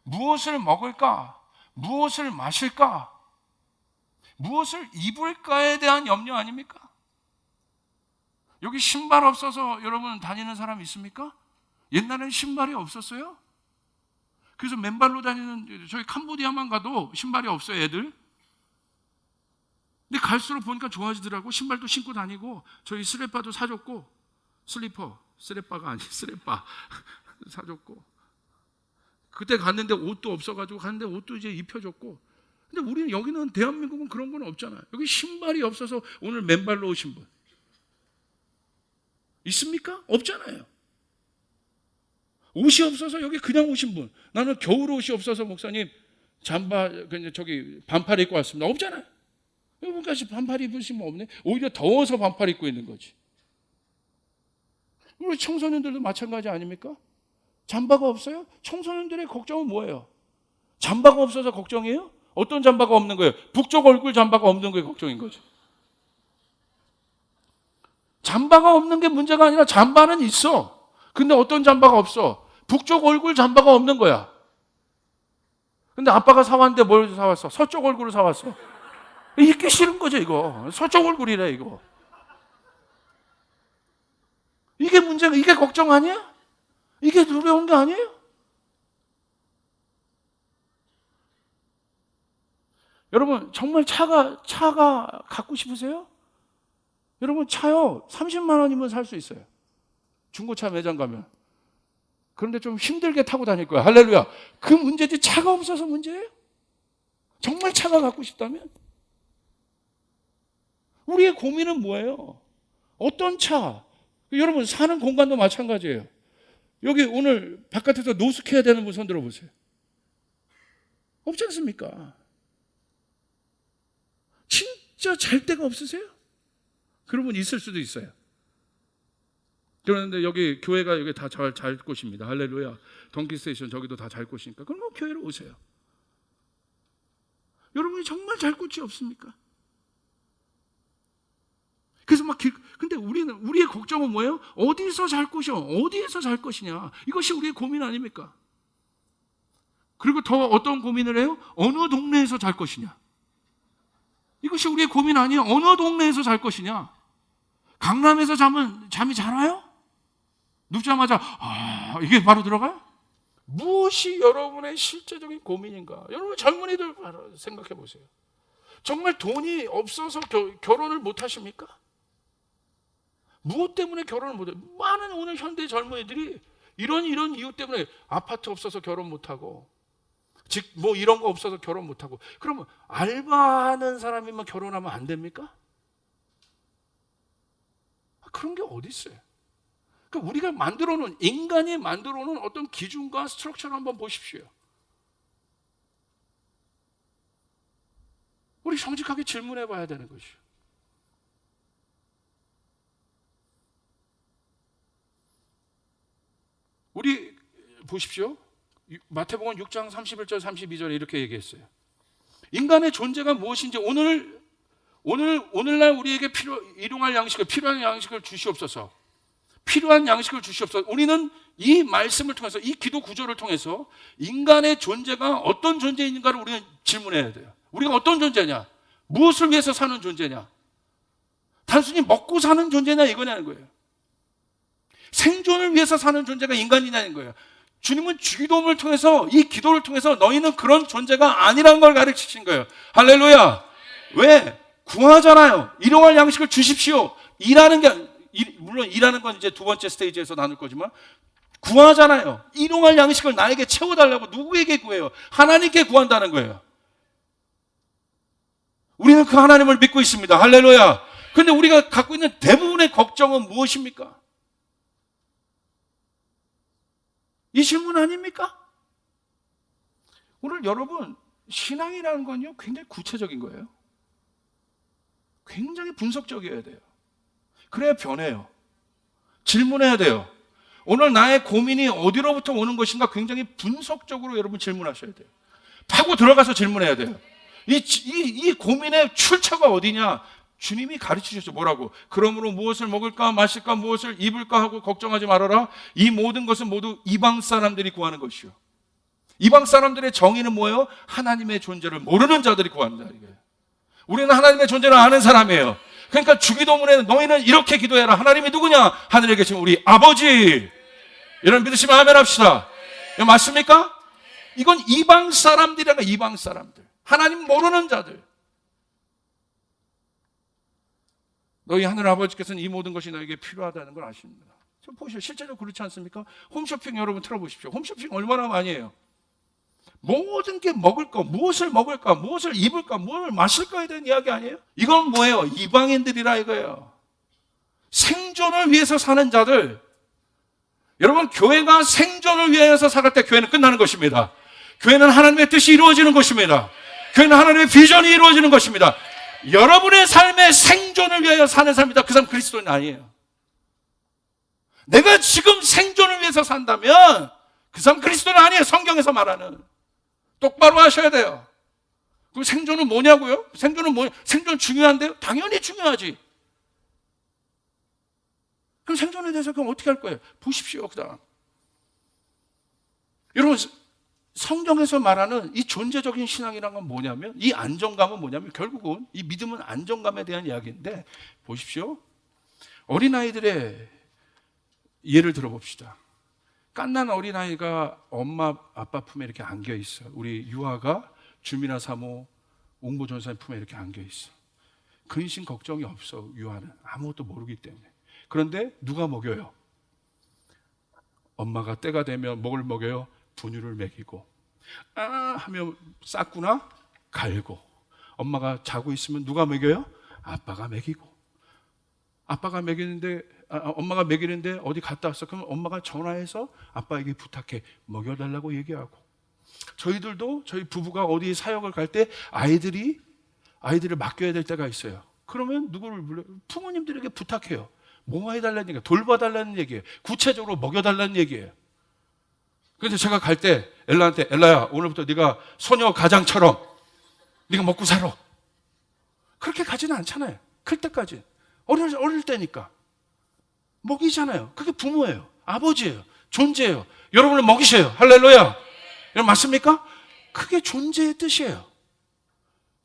무엇을 먹을까? 무엇을 마실까? 무엇을 입을까에 대한 염려 아닙니까? 여기 신발 없어서 여러분 다니는 사람 있습니까? 옛날에는 신발이 없었어요. 그래서 맨발로 다니는, 저희 캄보디아만 가도 신발이 없어요, 애들. 근데 갈수록 보니까 좋아지더라고. 신발도 신고 다니고, 저희 스레빠도 사줬고, 스레빠가 아니 스레빠 사줬고. 그때 갔는데 옷도 없어가지고 갔는데 옷도 이제 입혀줬고. 근데 우리는 여기는, 대한민국은 그런 건 없잖아요. 여기 신발이 없어서 오늘 맨발로 오신 분 있습니까? 없잖아요. 옷이 없어서 여기 그냥 오신 분, 나는 겨울 옷이 없어서 목사님 저기 반팔 입고 왔습니다. 없잖아요. 여기까지 반팔 입으시면 없네. 오히려 더워서 반팔 입고 있는 거지. 우리 청소년들도 마찬가지 아닙니까? 잠바가 없어요? 청소년들의 걱정은 뭐예요? 잠바가 없어서 걱정이에요? 어떤 잠바가 없는 거예요? 북쪽 얼굴 잠바가 없는 게 걱정인 거죠. 잠바가 없는 게 문제가 아니라 잠바는 있어. 근데 어떤 잠바가 없어? 북쪽 얼굴 잠바가 없는 거야. 근데 아빠가 사왔는데 뭘 사왔어? 서쪽 얼굴을 사왔어. 입기 싫은 거죠, 이거. 서쪽 얼굴이래, 이거. 이게 문제가, 이게 걱정 아니야? 이게 두려운 게 아니에요? 여러분, 정말 차가 갖고 싶으세요? 여러분, 차요, 30만 원이면 살 수 있어요. 중고차 매장 가면. 그런데 좀 힘들게 타고 다닐 거야. 할렐루야. 그 문제지 차가 없어서 문제예요? 정말 차가 갖고 싶다면? 우리의 고민은 뭐예요? 어떤 차? 여러분, 사는 공간도 마찬가지예요. 여기 오늘 바깥에서 노숙해야 되는 분 손 들어보세요. 없지 않습니까? 진짜 잘 데가 없으세요? 그런 분 있을 수도 있어요. 그런데 여기 교회가 여기 다 잘 곳입니다. 할렐루야. 덩키스테이션 저기도 다 잘 곳이니까 그럼 교회로 오세요. 여러분이 정말 잘 곳이 없습니까? 그래서 근데 우리의 걱정은 뭐예요? 어디서 잘 곳이요? 어디에서 잘 것이냐? 이것이 우리의 고민 아닙니까? 그리고 더 어떤 고민을 해요? 어느 동네에서 잘 것이냐? 이것이 우리의 고민 아니에요? 어느 동네에서 잘 것이냐? 강남에서 잠이 잘 와요? 눕자마자 이게 바로 들어가요? 무엇이 여러분의 실제적인 고민인가? 여러분 젊은이들 생각해 보세요. 정말 돈이 없어서 결혼을 못 하십니까? 무엇 때문에 결혼을 못 해요? 많은 오늘 현대 젊은이들이 이런 이유 때문에 아파트 없어서 결혼 못 하고, 뭐 이런 거 없어서 결혼 못 하고. 그러면 알바하는 사람이면 결혼하면 안 됩니까? 그런 게 어디 있어요? 그러니까 우리가 인간이 만들어 놓은 어떤 기준과 스트럭처를 한번 보십시오. 우리 정직하게 질문해 봐야 되는 것이요. 우리 보십시오. 마태복음 6장 31절 32절에 이렇게 얘기했어요. 인간의 존재가 무엇인지 오늘날 우리에게 일용할 양식을, 필요한 양식을 주시옵소서. 필요한 양식을 주시옵소서. 우리는 이 말씀을 통해서, 이 기도 구조를 통해서 인간의 존재가 어떤 존재인가를 우리는 질문해야 돼요. 우리가 어떤 존재냐? 무엇을 위해서 사는 존재냐? 단순히 먹고 사는 존재냐 이거냐는 거예요. 생존을 위해서 사는 존재가 인간이냐는 거예요. 주님은 기도를 통해서, 이 기도를 통해서 너희는 그런 존재가 아니라는 걸 가르치신 거예요. 할렐루야. 왜? 구하잖아요. 일용할 양식을 주십시오. 물론 일하는 건 이제 두 번째 스테이지에서 나눌 거지만, 구하잖아요. 일용할 양식을 나에게 채워달라고. 누구에게 구해요? 하나님께 구한다는 거예요. 우리는 그 하나님을 믿고 있습니다. 할렐루야. 그런데 우리가 갖고 있는 대부분의 걱정은 무엇입니까? 이 질문 아닙니까? 오늘 여러분, 신앙이라는 건요, 굉장히 구체적인 거예요. 굉장히 분석적이어야 돼요. 그래야 변해요. 질문해야 돼요. 오늘 나의 고민이 어디로부터 오는 것인가 굉장히 분석적으로 여러분 질문하셔야 돼요. 파고 들어가서 질문해야 돼요. 이 고민의 출처가 어디냐? 주님이 가르치셨죠. 뭐라고? 그러므로 무엇을 먹을까 마실까 무엇을 입을까 하고 걱정하지 말아라. 이 모든 것은 모두 이방 사람들이 구하는 것이요. 이방 사람들의 정의는 뭐예요? 하나님의 존재를 모르는 자들이 구한다 이거예요. 우리는 하나님의 존재를 아는 사람이에요. 그러니까 주기도문에 너희는 이렇게 기도해라. 하나님이 누구냐? 하늘에 계신 우리 아버지. 여러분 믿으시면 아멘 합시다. 이거 맞습니까? 이건 이방 사람들이란 거예요. 이방 사람들. 하나님 모르는 자들. 너희 하늘 아버지께서는 이 모든 것이 너에게 필요하다는 걸 아십니다. 좀 보시죠. 실제로 그렇지 않습니까? 홈쇼핑 여러분 틀어보십시오. 홈쇼핑 얼마나 많이 해요. 모든 게 먹을 거, 무엇을 먹을까, 무엇을 입을까, 무엇을 마실까에 대한 이야기 아니에요? 이건 뭐예요? 이방인들이라 이거예요. 생존을 위해서 사는 자들. 여러분, 교회가 생존을 위해서 살을 때 교회는 끝나는 것입니다. 교회는 하나님의 뜻이 이루어지는 것입니다. 교회는 하나님의 비전이 이루어지는 것입니다. 여러분의 삶의 생존을 위하여 사는 삶이다. 그 사람 그리스도인 아니에요. 내가 지금 생존을 위해서 산다면 그 사람 그리스도는 아니에요. 성경에서 말하는. 똑바로 하셔야 돼요. 그럼 생존은 뭐냐고요? 생존 중요한데요? 당연히 중요하지. 그럼 생존에 대해서 그럼 어떻게 할 거예요? 보십시오. 그다음 여러분, 성경에서 말하는 이 존재적인 신앙이란 건 뭐냐면, 이 안정감은 뭐냐면, 결국은 이 믿음은 안정감에 대한 이야기인데, 보십시오. 어린아이들의 예를 들어봅시다. 갓난 어린아이가 엄마 아빠 품에 이렇게 안겨 있어. 우리 유아가 주미나 사모 옹보 전사님 품에 이렇게 안겨 있어. 근심 걱정이 없어. 유아는 아무것도 모르기 때문에. 그런데 누가 먹여요? 엄마가 때가 되면 뭐를 먹여요? 분유를 먹이고, 아 하면 쌌구나 갈고. 엄마가 자고 있으면 누가 먹여요? 아빠가 먹이고. 아빠가 먹이는데 엄마가 먹이는데 어디 갔다 왔어? 그럼 엄마가 전화해서 아빠에게 부탁해 먹여달라고 얘기하고. 저희들도 저희 부부가 어디 사역을 갈 때 아이들을 맡겨야 될 때가 있어요. 그러면 누구를 불러요? 부모님들에게 부탁해요. 뭐 해달라는 얘기예요? 돌봐달라는 얘기예요. 구체적으로 먹여달라는 얘기예요. 그래서 제가 갈 때 엘라한테, 엘라야 오늘부터 네가 소녀 가장처럼 네가 먹고 살아. 그렇게 가지는 않잖아요. 클 때까지. 어릴 때니까 먹이잖아요. 그게 부모예요. 아버지예요. 존재예요. 여러분을 먹이셔요. 할렐루야. 여러분 맞습니까? 그게 존재의 뜻이에요.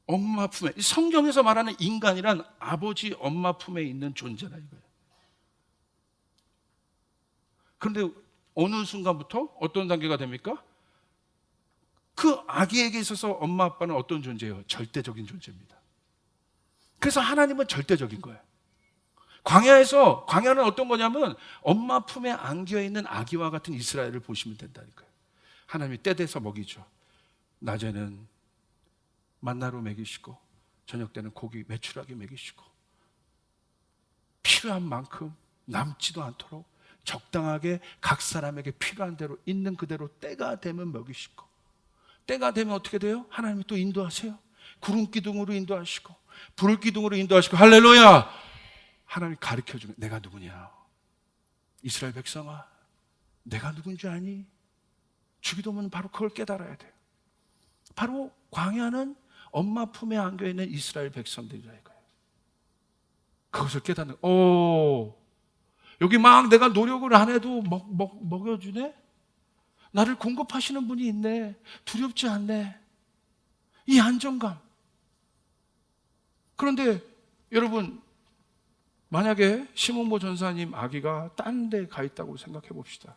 엄마 품에. 성경에서 말하는 인간이란 아버지 엄마 품에 있는 존재라 이거예요. 그런데 어느 순간부터 어떤 단계가 됩니까? 그 아기에게 있어서 엄마 아빠는 어떤 존재예요? 절대적인 존재입니다. 그래서 하나님은 절대적인 거예요. 광야는 어떤 거냐면 엄마 품에 안겨있는 아기와 같은 이스라엘을 보시면 된다니까요. 하나님이 때 돼서 먹이죠. 낮에는 만나로 먹이시고 저녁 때는 고기 메추라기 먹이시고 필요한 만큼 남지도 않도록 적당하게 각 사람에게 필요한 대로 있는 그대로 때가 되면 먹이시고, 때가 되면 어떻게 돼요? 하나님이 또 인도하세요. 구름 기둥으로 인도하시고 불 기둥으로 인도하시고. 할렐루야. 하나님이 가르쳐주면 내가 누구냐? 이스라엘 백성아, 내가 누군지 아니? 주기도문은 바로 그걸 깨달아야 돼요. 바로 광야는 엄마 품에 안겨있는 이스라엘 백성들이라 이거예요. 그것을 깨닫는, 여기 막 내가 노력을 안 해도 먹여주네? 나를 공급하시는 분이 있네. 두렵지 않네. 이 안정감. 그런데 여러분, 만약에 시몬보 전사님 아기가 딴 데 가 있다고 생각해 봅시다.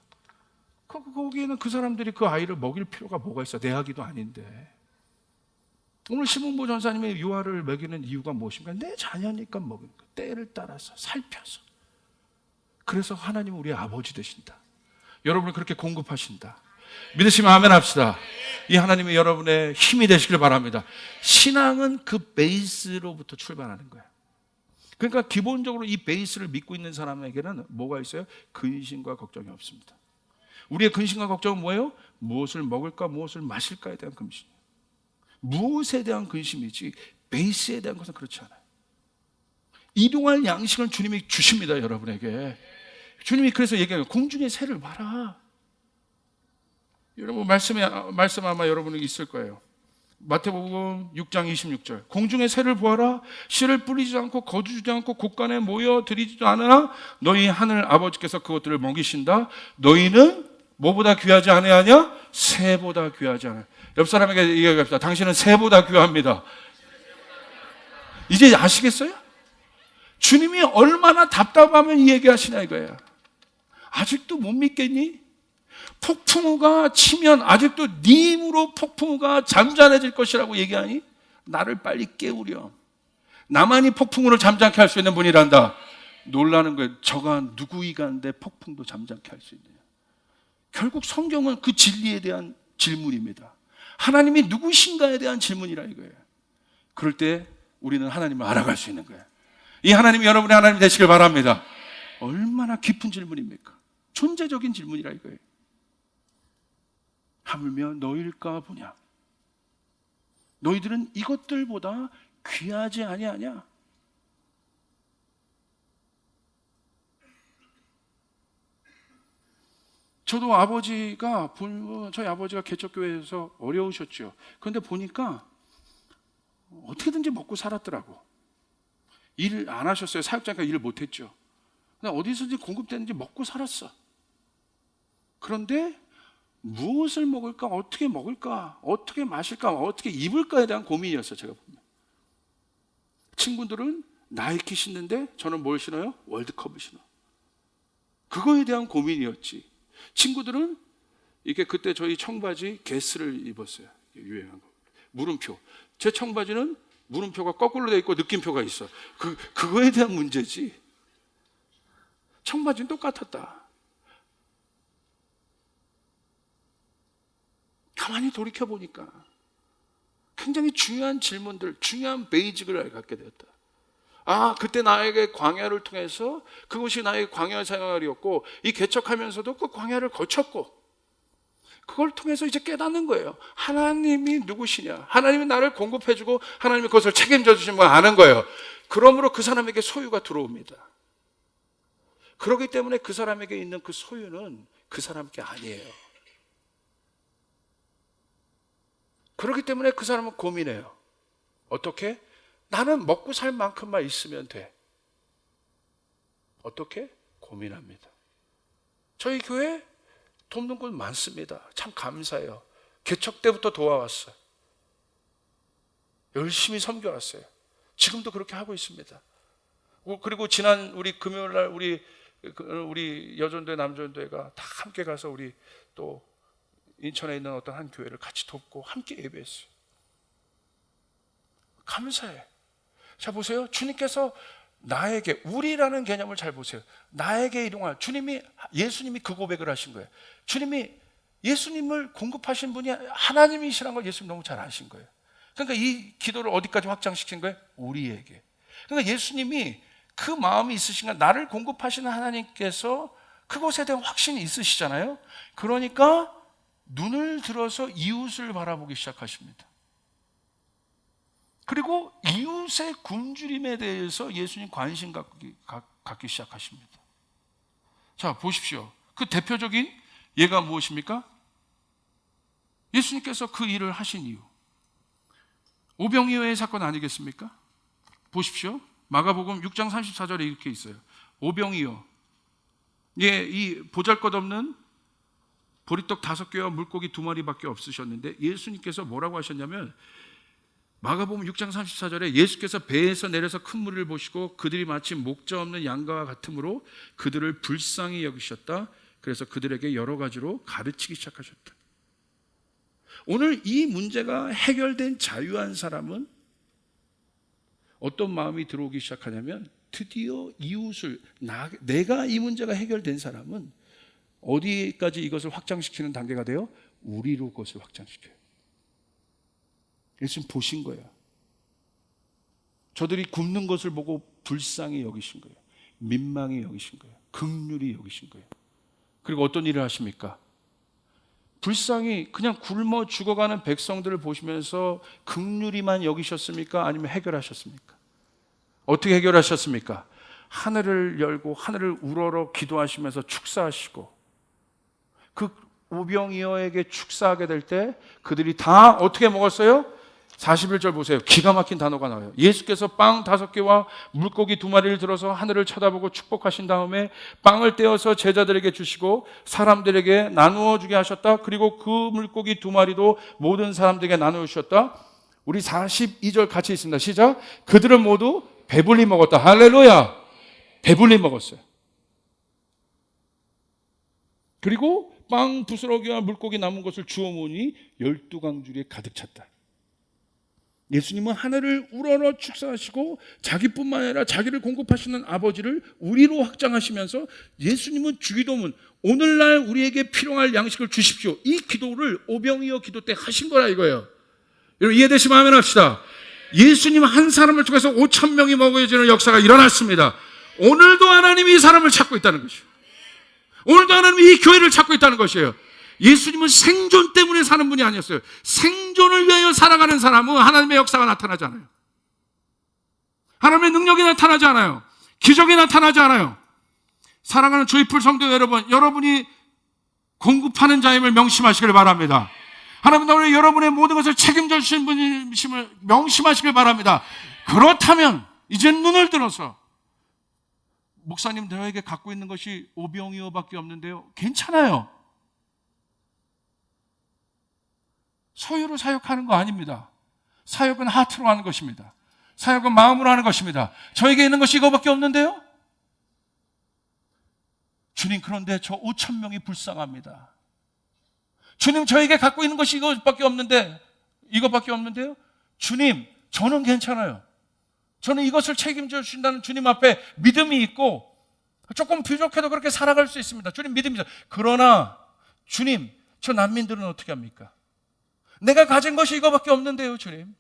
거기에는 그 사람들이 그 아이를 먹일 필요가 뭐가 있어? 내 아기도 아닌데. 오늘 시몬보 전사님의 유아를 먹이는 이유가 무엇인가? 내 자녀니까 먹이는 거예요. 때를 따라서 살펴서. 그래서 하나님은 우리의 아버지 되신다. 여러분을 그렇게 공급하신다. 믿으시면 아멘 합시다. 이 하나님이 여러분의 힘이 되시길 바랍니다. 신앙은 그 베이스로부터 출발하는 거예요. 그러니까 기본적으로 이 베이스를 믿고 있는 사람에게는 뭐가 있어요? 근심과 걱정이 없습니다. 우리의 근심과 걱정은 뭐예요? 무엇을 먹을까, 무엇을 마실까에 대한 근심. 무엇에 대한 근심이지 베이스에 대한 것은 그렇지 않아요. 일용할 양식을 주님이 주십니다. 여러분에게. 주님이 그래서 얘기해요. 공중의 새를 봐라. 여러분 말씀 아마 여러분에게 있을 거예요. 마태복음 6장 26절. 공중의 새를 보아라. 씨를 뿌리지 않고 거두지 않고 곳간에 모여 들이지도 않으나 너희 하늘 아버지께서 그것들을 먹이신다. 너희는 뭐보다 귀하지 아니하냐? 새보다 귀하지 않아요. 옆 사람에게 얘기합시다. 당신은 새보다 귀합니다. 이제 아시겠어요? 주님이 얼마나 답답하면 이 얘기하시냐 이거야. 아직도 못 믿겠니? 폭풍우가 치면 아직도 네 힘으로 폭풍우가 잠잠해질 것이라고 얘기하니? 나를 빨리 깨우려. 나만이 폭풍우를 잠잠케 할 수 있는 분이란다. 놀라는 거예요. 저가 누구이간데 폭풍도 잠잠케 할 수 있느냐. 결국 성경은 그 진리에 대한 질문입니다. 하나님이 누구신가에 대한 질문이라 이거예요. 그럴 때 우리는 하나님을 알아갈 수 있는 거예요. 이 하나님이 여러분의 하나님 되시길 바랍니다. 얼마나 깊은 질문입니까? 존재적인 질문이라 이거예요. 하물며 너희일까 보냐? 너희들은 이것들보다 귀하지 아니하냐? 저도 저희 아버지가 개척교회에서 어려우셨죠. 그런데 보니까 어떻게든지 먹고 살았더라고. 일을 안 하셨어요. 사역자니까 일을 못했죠. 근데 어디서든지 공급되는지 먹고 살았어. 그런데 무엇을 먹을까, 어떻게 먹을까, 어떻게 마실까, 어떻게 입을까에 대한 고민이었어요. 제가 보면 친구들은 나이키 신는데 저는 뭘 신어요? 월드컵을 신어. 그거에 대한 고민이었지. 친구들은 이게 그때 저희 청바지 게스를 입었어요. 유행한 거. 물음표. 제 청바지는 물음표가 거꾸로 돼 있고 느낌표가 있어. 그거에 대한 문제지. 청바지는 똑같았다. 가만히 돌이켜 보니까 굉장히 중요한 질문들, 중요한 베이직을 갖게 되었다. 그때 나에게 광야를 통해서 그것이 나의 광야 생활이었고, 이 개척하면서도 그 광야를 거쳤고, 그걸 통해서 이제 깨닫는 거예요. 하나님이 누구시냐? 하나님이 나를 공급해주고 하나님이 그것을 책임져 주신 걸 아는 거예요. 그러므로 그 사람에게 소유가 들어옵니다. 그렇기 때문에 그 사람에게 있는 그 소유는 그 사람께 아니에요. 그렇기 때문에 그 사람은 고민해요. 어떻게? 나는 먹고 살 만큼만 있으면 돼. 어떻게? 고민합니다. 저희 교회 돕는 곳 많습니다. 참 감사해요. 개척 때부터 도와왔어요. 열심히 섬겨왔어요. 지금도 그렇게 하고 있습니다. 그리고 지난 우리 금요일날 우리 여전도회 남전도회가 다 함께 가서 우리 또 인천에 있는 어떤 한 교회를 같이 돕고 함께 예배했어요. 감사해. 자 보세요. 주님께서 나에게, 우리라는 개념을 잘 보세요. 나에게 이동할 예수님이 그 고백을 하신 거예요. 주님이 예수님을 공급하신 분이 하나님이시라는 걸 예수님 너무 잘 아신 거예요. 그러니까 이 기도를 어디까지 확장시킨 거예요? 우리에게. 그러니까 예수님이 그 마음이 있으신가, 나를 공급하시는 하나님께서 그것에 대한 확신이 있으시잖아요. 그러니까 눈을 들어서 이웃을 바라보기 시작하십니다. 그리고 이웃의 굶주림에 대해서 예수님 관심 갖기 시작하십니다. 자, 보십시오. 그 대표적인 예가 무엇입니까? 예수님께서 그 일을 하신 이유. 오병이어의 사건 아니겠습니까? 보십시오. 마가복음 6장 34절에 이렇게 있어요. 오병이어. 이 보잘것없는 보리떡 5개와 물고기 2마리밖에 없으셨는데 예수님께서 뭐라고 하셨냐면, 마가복음 6장 34절에 예수께서 배에서 내려서 큰 무리를 보시고 그들이 마치 목자 없는 양과 같으므로 그들을 불쌍히 여기셨다. 그래서 그들에게 여러 가지로 가르치기 시작하셨다. 오늘 이 문제가 해결된 자유한 사람은 어떤 마음이 들어오기 시작하냐면, 드디어 이웃을, 내가 이 문제가 해결된 사람은 어디까지 이것을 확장시키는 단계가 돼요? 우리로 그것을 확장시켜요. 예수님 보신 거예요. 저들이 굶는 것을 보고 불쌍히 여기신 거예요. 민망히 여기신 거예요. 긍휼히 여기신 거예요. 그리고 어떤 일을 하십니까? 불쌍히 그냥 굶어 죽어가는 백성들을 보시면서 긍휼히만 여기셨습니까? 아니면 해결하셨습니까? 어떻게 해결하셨습니까? 하늘을 열고 하늘을 우러러 기도하시면서 축사하시고 그 오병이어에게 축사하게 될 때 그들이 다 어떻게 먹었어요? 41절 보세요. 기가 막힌 단어가 나와요. 예수께서 빵 5개와 물고기 2마리를 들어서 하늘을 쳐다보고 축복하신 다음에 빵을 떼어서 제자들에게 주시고 사람들에게 나누어 주게 하셨다. 그리고 그 물고기 2마리도 모든 사람들에게 나누어 주셨다. 우리 42절 같이 있습니다. 시작. 그들은 모두 배불리 먹었다. 할렐루야. 배불리 먹었어요. 그리고 빵 부스러기와 물고기 남은 것을 주워 모으니 12강줄이 가득 찼다. 예수님은 하늘을 우러러 축사하시고 자기뿐만 아니라 자기를 공급하시는 아버지를 우리로 확장하시면서 예수님은 주기도문, 오늘날 우리에게 필요할 양식을 주십시오, 이 기도를 오병이어 기도 때 하신 거라 이거예요. 여러분 이해되시면 아멘 합시다. 예수님 한 사람을 통해서 5,000명이 먹어지는 역사가 일어났습니다. 오늘도 하나님이 이 사람을 찾고 있다는 것이에요. 오늘도 하나님이 이 교회를 찾고 있다는 것이에요. 예수님은 생존 때문에 사는 분이 아니었어요. 생존을 위하여 살아가는 사람은 하나님의 역사가 나타나지 않아요. 하나님의 능력이 나타나지 않아요. 기적이 나타나지 않아요. 사랑하는 조이풀 성도 여러분, 여러분이 공급하는 자임을 명심하시길 바랍니다. 하나님 오늘 여러분의 모든 것을 책임져 주신 분이심을 명심하시길 바랍니다. 그렇다면 이제 눈을 들어서 목사님 저에게 갖고 있는 것이 오병이어밖에 없는데요. 괜찮아요. 소유로 사역하는 거 아닙니다. 사역은 하트로 하는 것입니다. 사역은 마음으로 하는 것입니다. 저에게 있는 것이 이거밖에 없는데요. 주님, 그런데 저 5,000명이 불쌍합니다. 주님, 저에게 갖고 있는 것이 이거밖에 없는데요. 주님, 저는 괜찮아요. 저는 이것을 책임져 주신다는 주님 앞에 믿음이 있고 조금 부족해도 그렇게 살아갈 수 있습니다. 주님 믿음이죠. 그러나 주님, 저 난민들은 어떻게 합니까? 내가 가진 것이 이거밖에 없는데요, 주님.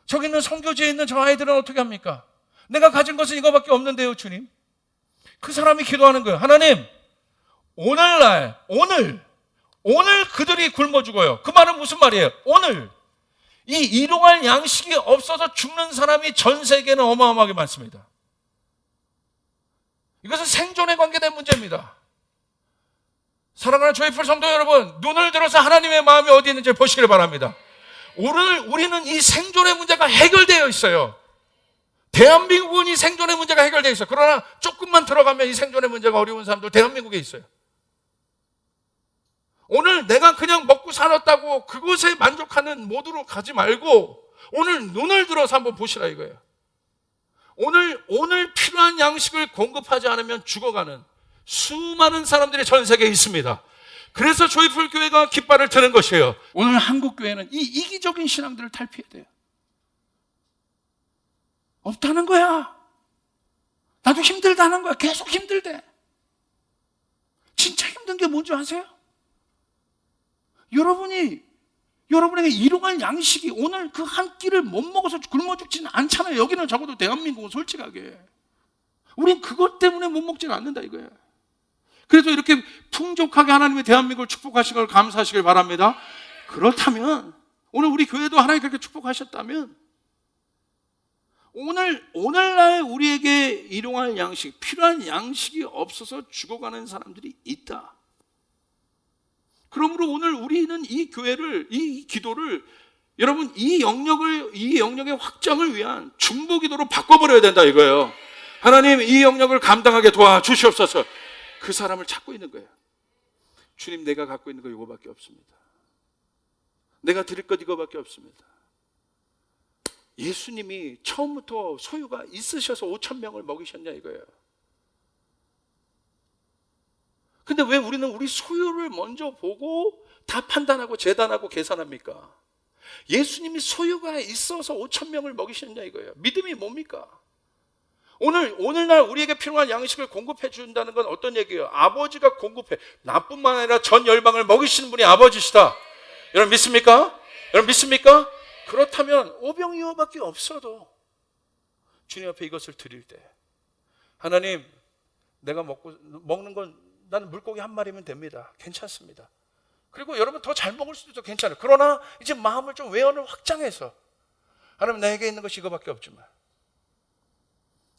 저기 있는 선교지에 있는 저 아이들은 어떻게 합니까? 내가 가진 것은 이거밖에 없는데요, 주님. 그 사람이 기도하는 거예요. 하나님, 오늘 그들이 굶어 죽어요. 그 말은 무슨 말이에요? 오늘 이 일용할 양식이 없어서 죽는 사람이 전 세계는 어마어마하게 많습니다. 이것은 생존에 관계된 문제입니다. 사랑하는 조이풀 성도 여러분, 눈을 들어서 하나님의 마음이 어디 있는지 보시길 바랍니다. 오늘 우리는 이 생존의 문제가 해결되어 있어요. 대한민국은 이 생존의 문제가 해결되어 있어요. 그러나 조금만 들어가면 이 생존의 문제가 어려운 사람들 대한민국에 있어요. 오늘 내가 그냥 먹고 살았다고 그것에 만족하는 모드로 가지 말고 오늘 눈을 들어서 한번 보시라 이거예요. 오늘 필요한 양식을 공급하지 않으면 죽어가는 수많은 사람들이 전 세계에 있습니다. 그래서 조이풀 교회가 깃발을 드는 것이에요. 오늘 한국 교회는 이 이기적인 신앙들을 탈피해야 돼요. 없다는 거야. 나도 힘들다는 거야. 계속 힘들대. 진짜 힘든 게 뭔지 아세요? 여러분에게 일용할 양식이 오늘 그 한 끼를 못 먹어서 굶어 죽지는 않잖아요. 여기는 적어도 대한민국은 솔직하게. 우린 그것 때문에 못 먹지는 않는다 이거예요. 그래도 이렇게 풍족하게 하나님의 대한민국을 축복하신 걸 감사하시길 바랍니다. 그렇다면 오늘 우리 교회도 하나님 그렇게 축복하셨다면 오늘날 우리에게 일용할 양식, 필요한 양식이 없어서 죽어가는 사람들이 있다. 그러므로 오늘 우리는 이 교회를, 이 기도를 여러분 이 영역의 확장을 위한 중보 기도로 바꿔버려야 된다 이거예요. 하나님 이 영역을 감당하게 도와주시옵소서. 그 사람을 찾고 있는 거예요. 주님, 내가 갖고 있는 거 이거밖에 없습니다. 내가 드릴 것 이거밖에 없습니다. 예수님이 처음부터 소유가 있으셔서 5,000명을 먹이셨냐 이거예요. 근데 왜 우리는 우리 소유를 먼저 보고 다 판단하고 재단하고 계산합니까? 예수님이 소유가 있어서 5,000명을 먹이셨냐 이거예요. 믿음이 뭡니까? 오늘날 우리에게 필요한 양식을 공급해 준다는 건 어떤 얘기예요? 아버지가 공급해. 나뿐만 아니라 전 열방을 먹이시는 분이 아버지시다. 여러분 믿습니까? 그렇다면 오병이어밖에 없어도 주님 앞에 이것을 드릴 때 하나님, 내가 먹는 건 나는 물고기 한 마리면 됩니다. 괜찮습니다. 그리고 여러분 더 잘 먹을 수도 괜찮아요. 그러나 이제 마음을 좀 외연을 확장해서 하나님, 나에게 있는 것이 이거밖에 없지만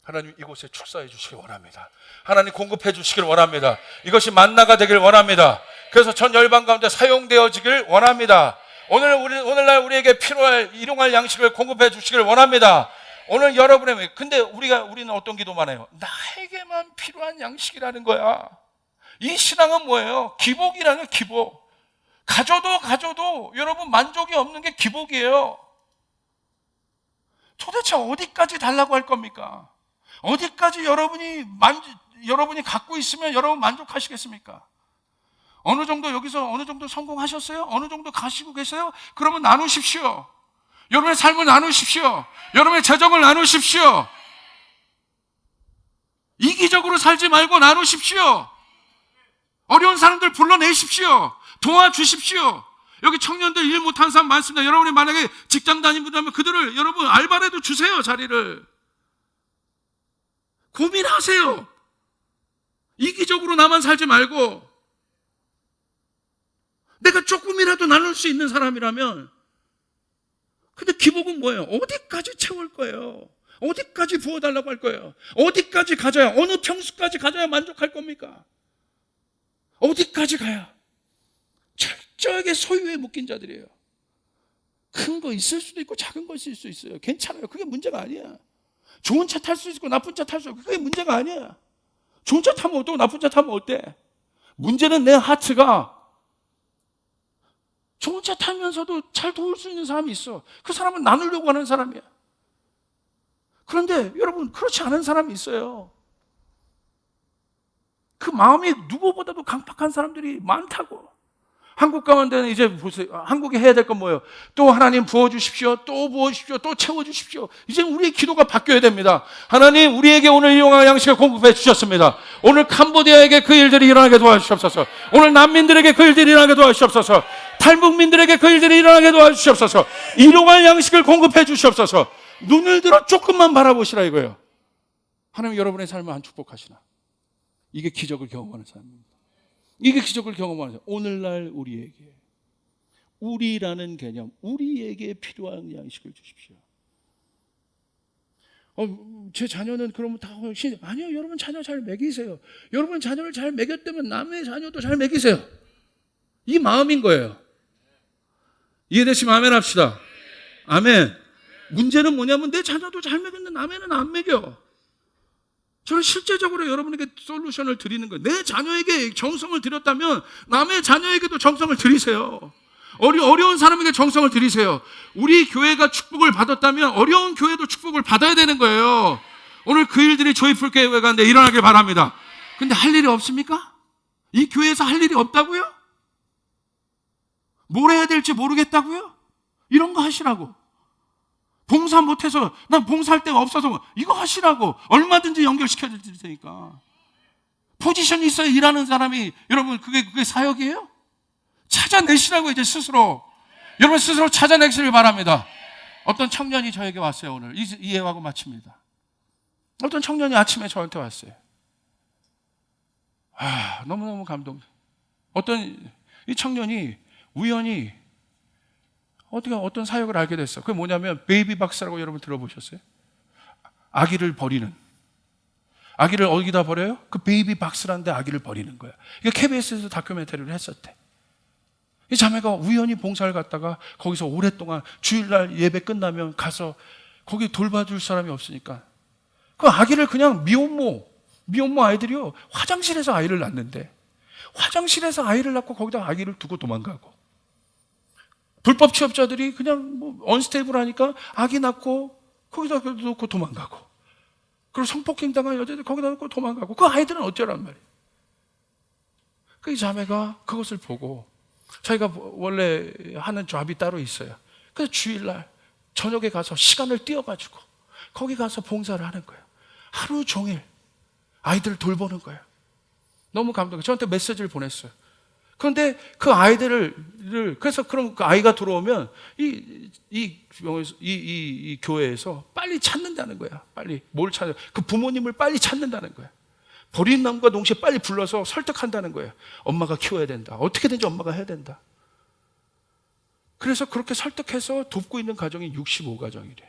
하나님 이곳에 축사해 주시길 원합니다. 하나님 공급해 주시길 원합니다. 이것이 만나가 되길 원합니다. 그래서 전 열방 가운데 사용되어지길 원합니다. 오늘날 우리에게 필요할 일용할 양식을 공급해 주시길 원합니다. 오늘 여러분의, 근데 우리는 어떤 기도만 해요? 나에게만 필요한 양식이라는 거야. 이 신앙은 뭐예요? 기복이라는 기복. 가져도 여러분 만족이 없는 게 기복이에요. 도대체 어디까지 달라고 할 겁니까? 어디까지 여러분이 갖고 있으면 여러분 만족하시겠습니까? 여기서 어느 정도 성공하셨어요? 어느 정도 가시고 계세요? 그러면 나누십시오. 여러분의 삶을 나누십시오. 여러분의 재정을 나누십시오. 이기적으로 살지 말고 나누십시오. 어려운 사람들 불러내십시오. 도와주십시오. 여기 청년들 일 못하는 사람 많습니다. 여러분이 만약에 직장 다니는 분이라면 그들을 여러분 알바라도 주세요. 자리를. 고민하세요. 이기적으로 나만 살지 말고 내가 조금이라도 나눌 수 있는 사람이라면. 근데 기복은 뭐예요? 어디까지 채울 거예요? 어디까지 부어달라고 할 거예요? 어디까지 가져야, 어느 평수까지 가져야 만족할 겁니까? 어디까지 가야? 철저하게 소유에 묶인 자들이에요. 큰 거 있을 수도 있고 작은 거 있을 수 있어요. 괜찮아요. 그게 문제가 아니야. 좋은 차 탈 수 있고 나쁜 차 탈 수 있고 그게 문제가 아니야. 좋은 차 타면 어때고 나쁜 차 타면 어때? 문제는 내 하트가 좋은 차 타면서도 잘 도울 수 있는 사람이 있어. 그 사람은 나누려고 하는 사람이야. 그런데 여러분 그렇지 않은 사람이 있어요. 그 마음이 누구보다도 강팍한 사람들이 많다고. 한국 가운데는 이제 보세요. 한국이 해야 될 건 뭐예요? 또 하나님 부어주십시오. 또 부어주십시오. 또 채워주십시오. 이제 우리의 기도가 바뀌어야 됩니다. 하나님 우리에게 오늘 일용할 양식을 공급해 주셨습니다. 오늘 캄보디아에게 그 일들이 일어나게 도와주시옵소서. 오늘 난민들에게 그 일들이 일어나게 도와주시옵소서. 탈북민들에게 그 일들이 일어나게 도와주시옵소서. 일용할 양식을 공급해 주시옵소서. 눈을 들어 조금만 바라보시라 이거예요. 하나님 여러분의 삶을 안 축복하시나? 이게 기적을 경험하는 사람입니다. 이게 기적을 경험하는 사람. 오늘날 우리라는 개념, 우리에게 필요한 양식을 주십시오. 제 자녀는 그러면 다 아니요, 여러분 자녀 잘 먹이세요. 여러분 자녀를 잘 먹였다면 남의 자녀도 잘 먹이세요. 이 마음인 거예요. 이해되시면 아멘 합시다. 아멘. 문제는 뭐냐면 내 자녀도 잘 먹였는데 남의는 안 먹여. 저는 실제적으로 여러분에게 솔루션을 드리는 거예요. 내 자녀에게 정성을 드렸다면 남의 자녀에게도 정성을 드리세요. 어려운 사람에게 정성을 드리세요. 우리 교회가 축복을 받았다면 어려운 교회도 축복을 받아야 되는 거예요. 오늘 그 일들이 조이풀 교회 가운데 일어나길 바랍니다. 근데 할 일이 없습니까? 이 교회에서 할 일이 없다고요? 뭘 해야 될지 모르겠다고요? 이런 거 하시라고. 봉사 못해서 난 봉사할 데가 없어서 이거 하시라고. 얼마든지 연결시켜 드릴 테니까. 포지션이 있어야 일하는 사람이. 여러분 그게 사역이에요? 찾아내시라고. 이제 스스로 여러분 스스로 찾아내시길 바랍니다. 어떤 청년이 저에게 왔어요. 오늘 이해하고 마칩니다. 어떤 청년이 아침에 저한테 왔어요. 너무너무 감동. 이 청년이 우연히 어떤 사역을 알게 됐어. 그게 뭐냐면 베이비박스라고 여러분 들어보셨어요? 아기를 버리는. 아기를 어디다 버려요? 그 베이비박스라는 데 아기를 버리는 거야. 이게 KBS에서 다큐멘터리를 했었대. 이 자매가 우연히 봉사를 갔다가 거기서 오랫동안 주일날 예배 끝나면 가서 거기 돌봐줄 사람이 없으니까 그 아기를 그냥 미혼모 아이들이요, 화장실에서 아이를 낳는데 화장실에서 아이를 낳고 거기다 아기를 두고 도망가고, 불법 취업자들이 그냥 언스테이블하니까 아기 낳고 거기다 놓고 도망가고, 그리고 성폭행 당한 여자들 거기다 놓고 도망가고, 그 아이들은 어쩌란 말이에요. 그 자매가 그것을 보고, 자기가 원래 하는 잡이 따로 있어요. 그래서 주일날 저녁에 가서 시간을 띄워가지고 거기 가서 봉사를 하는 거예요. 하루 종일 아이들을 돌보는 거예요. 너무 감동해요. 저한테 메시지를 보냈어요. 그런데 그 아이들을, 그래서 그럼 그 아이가 들어오면 이 교회에서 빨리 찾는다는 거야. 빨리 뭘 찾아? 그 부모님을 빨리 찾는다는 거야. 버린 남과 동시에 빨리 불러서 설득한다는 거예요. 엄마가 키워야 된다. 어떻게든지 엄마가 해야 된다. 그래서 그렇게 설득해서 돕고 있는 가정이 65가정이래.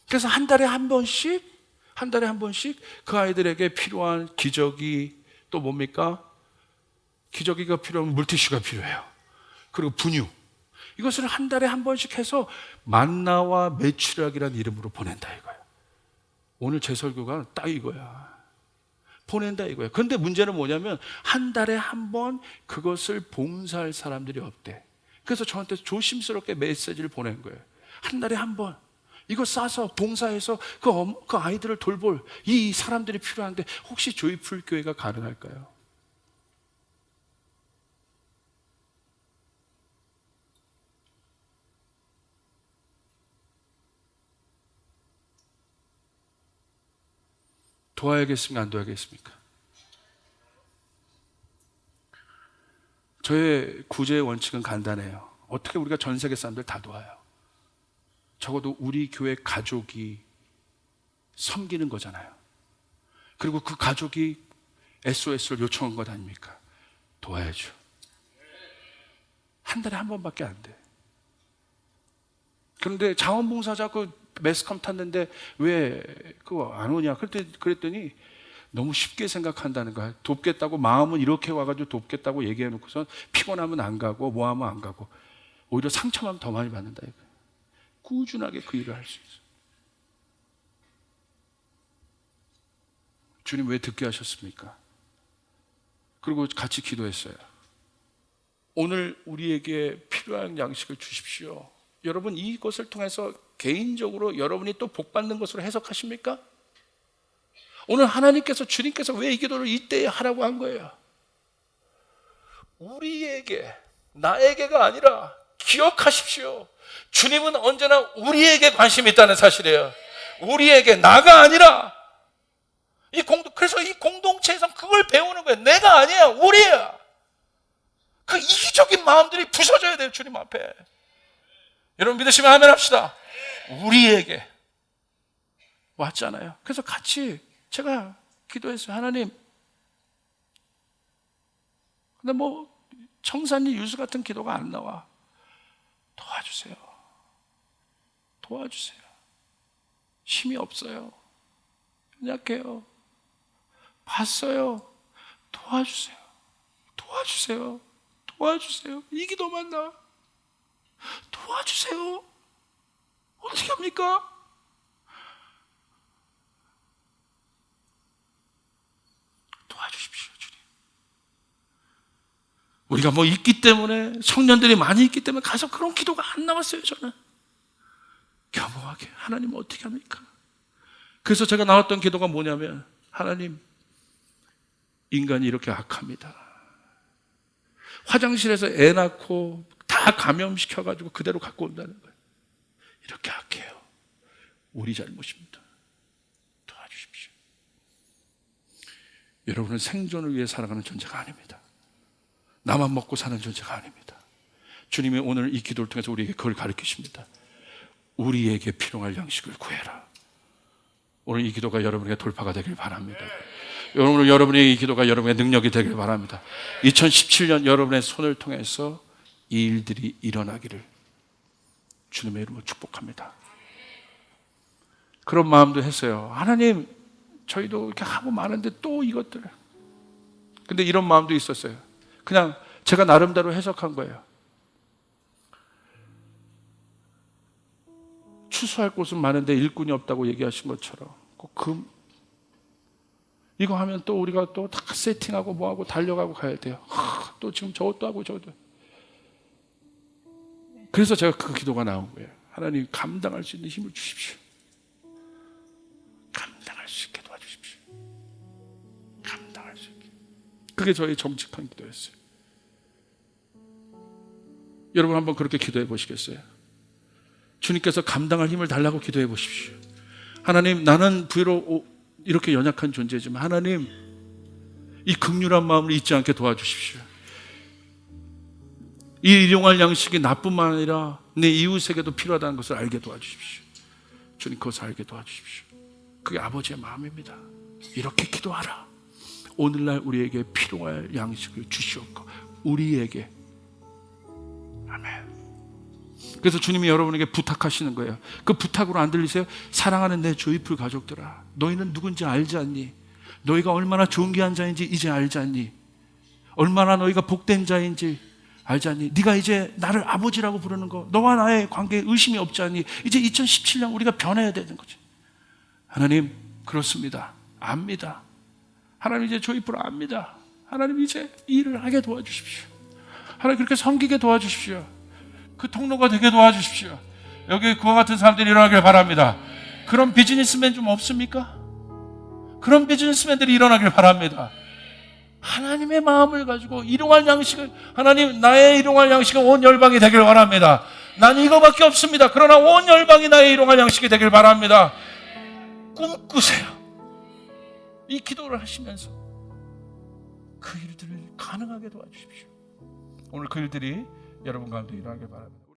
그래서 한 달에 한 번씩 한 달에 한 번씩 그 아이들에게 필요한 기저귀, 또 뭡니까? 기저귀가 필요하면 물티슈가 필요해요. 그리고 분유. 이것을 한 달에 한 번씩 해서 만나와 메추락이라는 이름으로 보낸다 이거예요. 오늘 제 설교가 딱 이거야. 보낸다 이거야. 그런데 문제는 뭐냐면 한 달에 한 번 그것을 봉사할 사람들이 없대. 그래서 저한테 조심스럽게 메시지를 보낸 거예요. 한 달에 한 번 이거 싸서 봉사해서 그 아이들을 돌볼 이 사람들이 필요한데 혹시 조이풀 교회가 가능할까요? 도와야겠습니까? 안 도와야겠습니까? 저의 구제의 원칙은 간단해요. 어떻게 우리가 전 세계 사람들 다 도와요? 적어도 우리 교회 가족이 섬기는 거잖아요. 그리고 그 가족이 SOS를 요청한 것 아닙니까? 도와야죠. 한 달에 한 번밖에 안 돼. 그런데 자원봉사자 매스컴 탔는데 왜 그거 안 오냐? 그랬더니 너무 쉽게 생각한다는 거야. 돕겠다고 마음은 이렇게 와가지고 돕겠다고 얘기해놓고서 피곤하면 안 가고 뭐하면 안 가고 오히려 상처만 더 많이 받는다 이거. 꾸준하게 그 일을 할 수 있어. 주님 왜 듣게 하셨습니까? 그리고 같이 기도했어요. 오늘 우리에게 필요한 양식을 주십시오. 여러분 이것을 통해서 개인적으로 여러분이 또 복받는 것으로 해석하십니까? 오늘 하나님께서 주님께서 왜 이 기도를 이때에 하라고 한 거예요? 우리에게 나에게가 아니라 기억하십시오. 주님은 언제나 우리에게 관심이 있다는 사실이에요. 우리에게 나가 아니라 그래서 이 공동체에서 그걸 배우는 거예요. 내가 아니야 우리야. 그 이기적인 마음들이 부서져야 돼요. 주님 앞에. 여러분 믿으시면 아멘 합시다. 우리에게 왔잖아요. 그래서 같이 제가 기도했어요. 하나님, 근데 청산리 유수 같은 기도가 안 나와. 도와주세요. 도와주세요. 힘이 없어요. 연약해요. 봤어요. 도와주세요. 도와주세요. 도와주세요. 이 기도만 나와. 도와주세요. 어떻게 합니까? 도와주십시오, 주님. 우리가 있기 때문에, 청년들이 많이 있기 때문에 가서 그런 기도가 안 나왔어요, 저는. 겸허하게. 하나님 어떻게 합니까? 그래서 제가 나왔던 기도가 뭐냐면, 하나님, 인간이 이렇게 악합니다. 화장실에서 애 낳고 다 감염시켜가지고 그대로 갖고 온다는 거예요. 이렇게 악해요. 우리 잘못입니다. 도와주십시오. 여러분은 생존을 위해 살아가는 존재가 아닙니다. 나만 먹고 사는 존재가 아닙니다. 주님이 오늘 이 기도를 통해서 우리에게 그걸 가르치십니다. 우리에게 필요할 양식을 구해라. 오늘 이 기도가 여러분에게 돌파가 되길 바랍니다. 오늘 여러분의 이 기도가 여러분의 능력이 되길 바랍니다. 2017년 여러분의 손을 통해서 이 일들이 일어나기를 주님의 이름으로 축복합니다. 그런 마음도 했어요. 하나님, 저희도 이렇게 하고 많은데 또 이것들. 근데 이런 마음도 있었어요. 그냥 제가 나름대로 해석한 거예요. 추수할 곳은 많은데 일꾼이 없다고 얘기하신 것처럼 이거 하면 또 우리가 또 다 세팅하고 뭐하고 달려가고 가야 돼요. 또 지금 저것도 하고 저것도. 그래서 제가 그 기도가 나온 거예요. 하나님, 감당할 수 있는 힘을 주십시오. 감당할 수 있게 도와주십시오. 감당할 수 있게. 그게 저희 정직한 기도였어요. 여러분 한번 그렇게 기도해 보시겠어요? 주님께서 감당할 힘을 달라고 기도해 보십시오. 하나님, 나는 비록 이렇게 연약한 존재지만 하나님, 이 긍휼한 마음을 잊지 않게 도와주십시오. 이 일용할 양식이 나뿐만 아니라 내 이웃에게도 필요하다는 것을 알게 도와주십시오. 주님, 그것을 알게 도와주십시오. 그게 아버지의 마음입니다. 이렇게 기도하라. 오늘날 우리에게 필요할 양식을 주시옵고 우리에게. 아멘. 그래서 주님이 여러분에게 부탁하시는 거예요. 그 부탁으로 안 들리세요? 사랑하는 내 조이풀 가족들아, 너희는 누군지 알지 않니? 너희가 얼마나 존귀한 자인지 이제 알지 않니? 얼마나 너희가 복된 자인지 알지 않니? 네가 이제 나를 아버지라고 부르는 거, 너와 나의 관계에 의심이 없지 않니? 이제 2017년 우리가 변해야 되는 거지. 하나님, 그렇습니다. 압니다. 하나님 이제 조이풀 압니다. 하나님 이제 일을 하게 도와주십시오. 하나님 그렇게 섬기게 도와주십시오. 그 통로가 되게 도와주십시오. 여기 그와 같은 사람들이 일어나길 바랍니다. 그런 비즈니스맨 좀 없습니까? 그런 비즈니스맨들이 일어나길 바랍니다. 하나님의 마음을 가지고 일용할 양식을, 하나님 나의 일용할 양식은 온 열방이 되길 바랍니다. 난 이거밖에 없습니다. 그러나 온 열방이 나의 일용할 양식이 되길 바랍니다. 꿈꾸세요. 이 기도를 하시면서 그 일들을 가능하게 도와주십시오. 오늘 그 일들이 여러분 가운데 일어나길 바랍니다.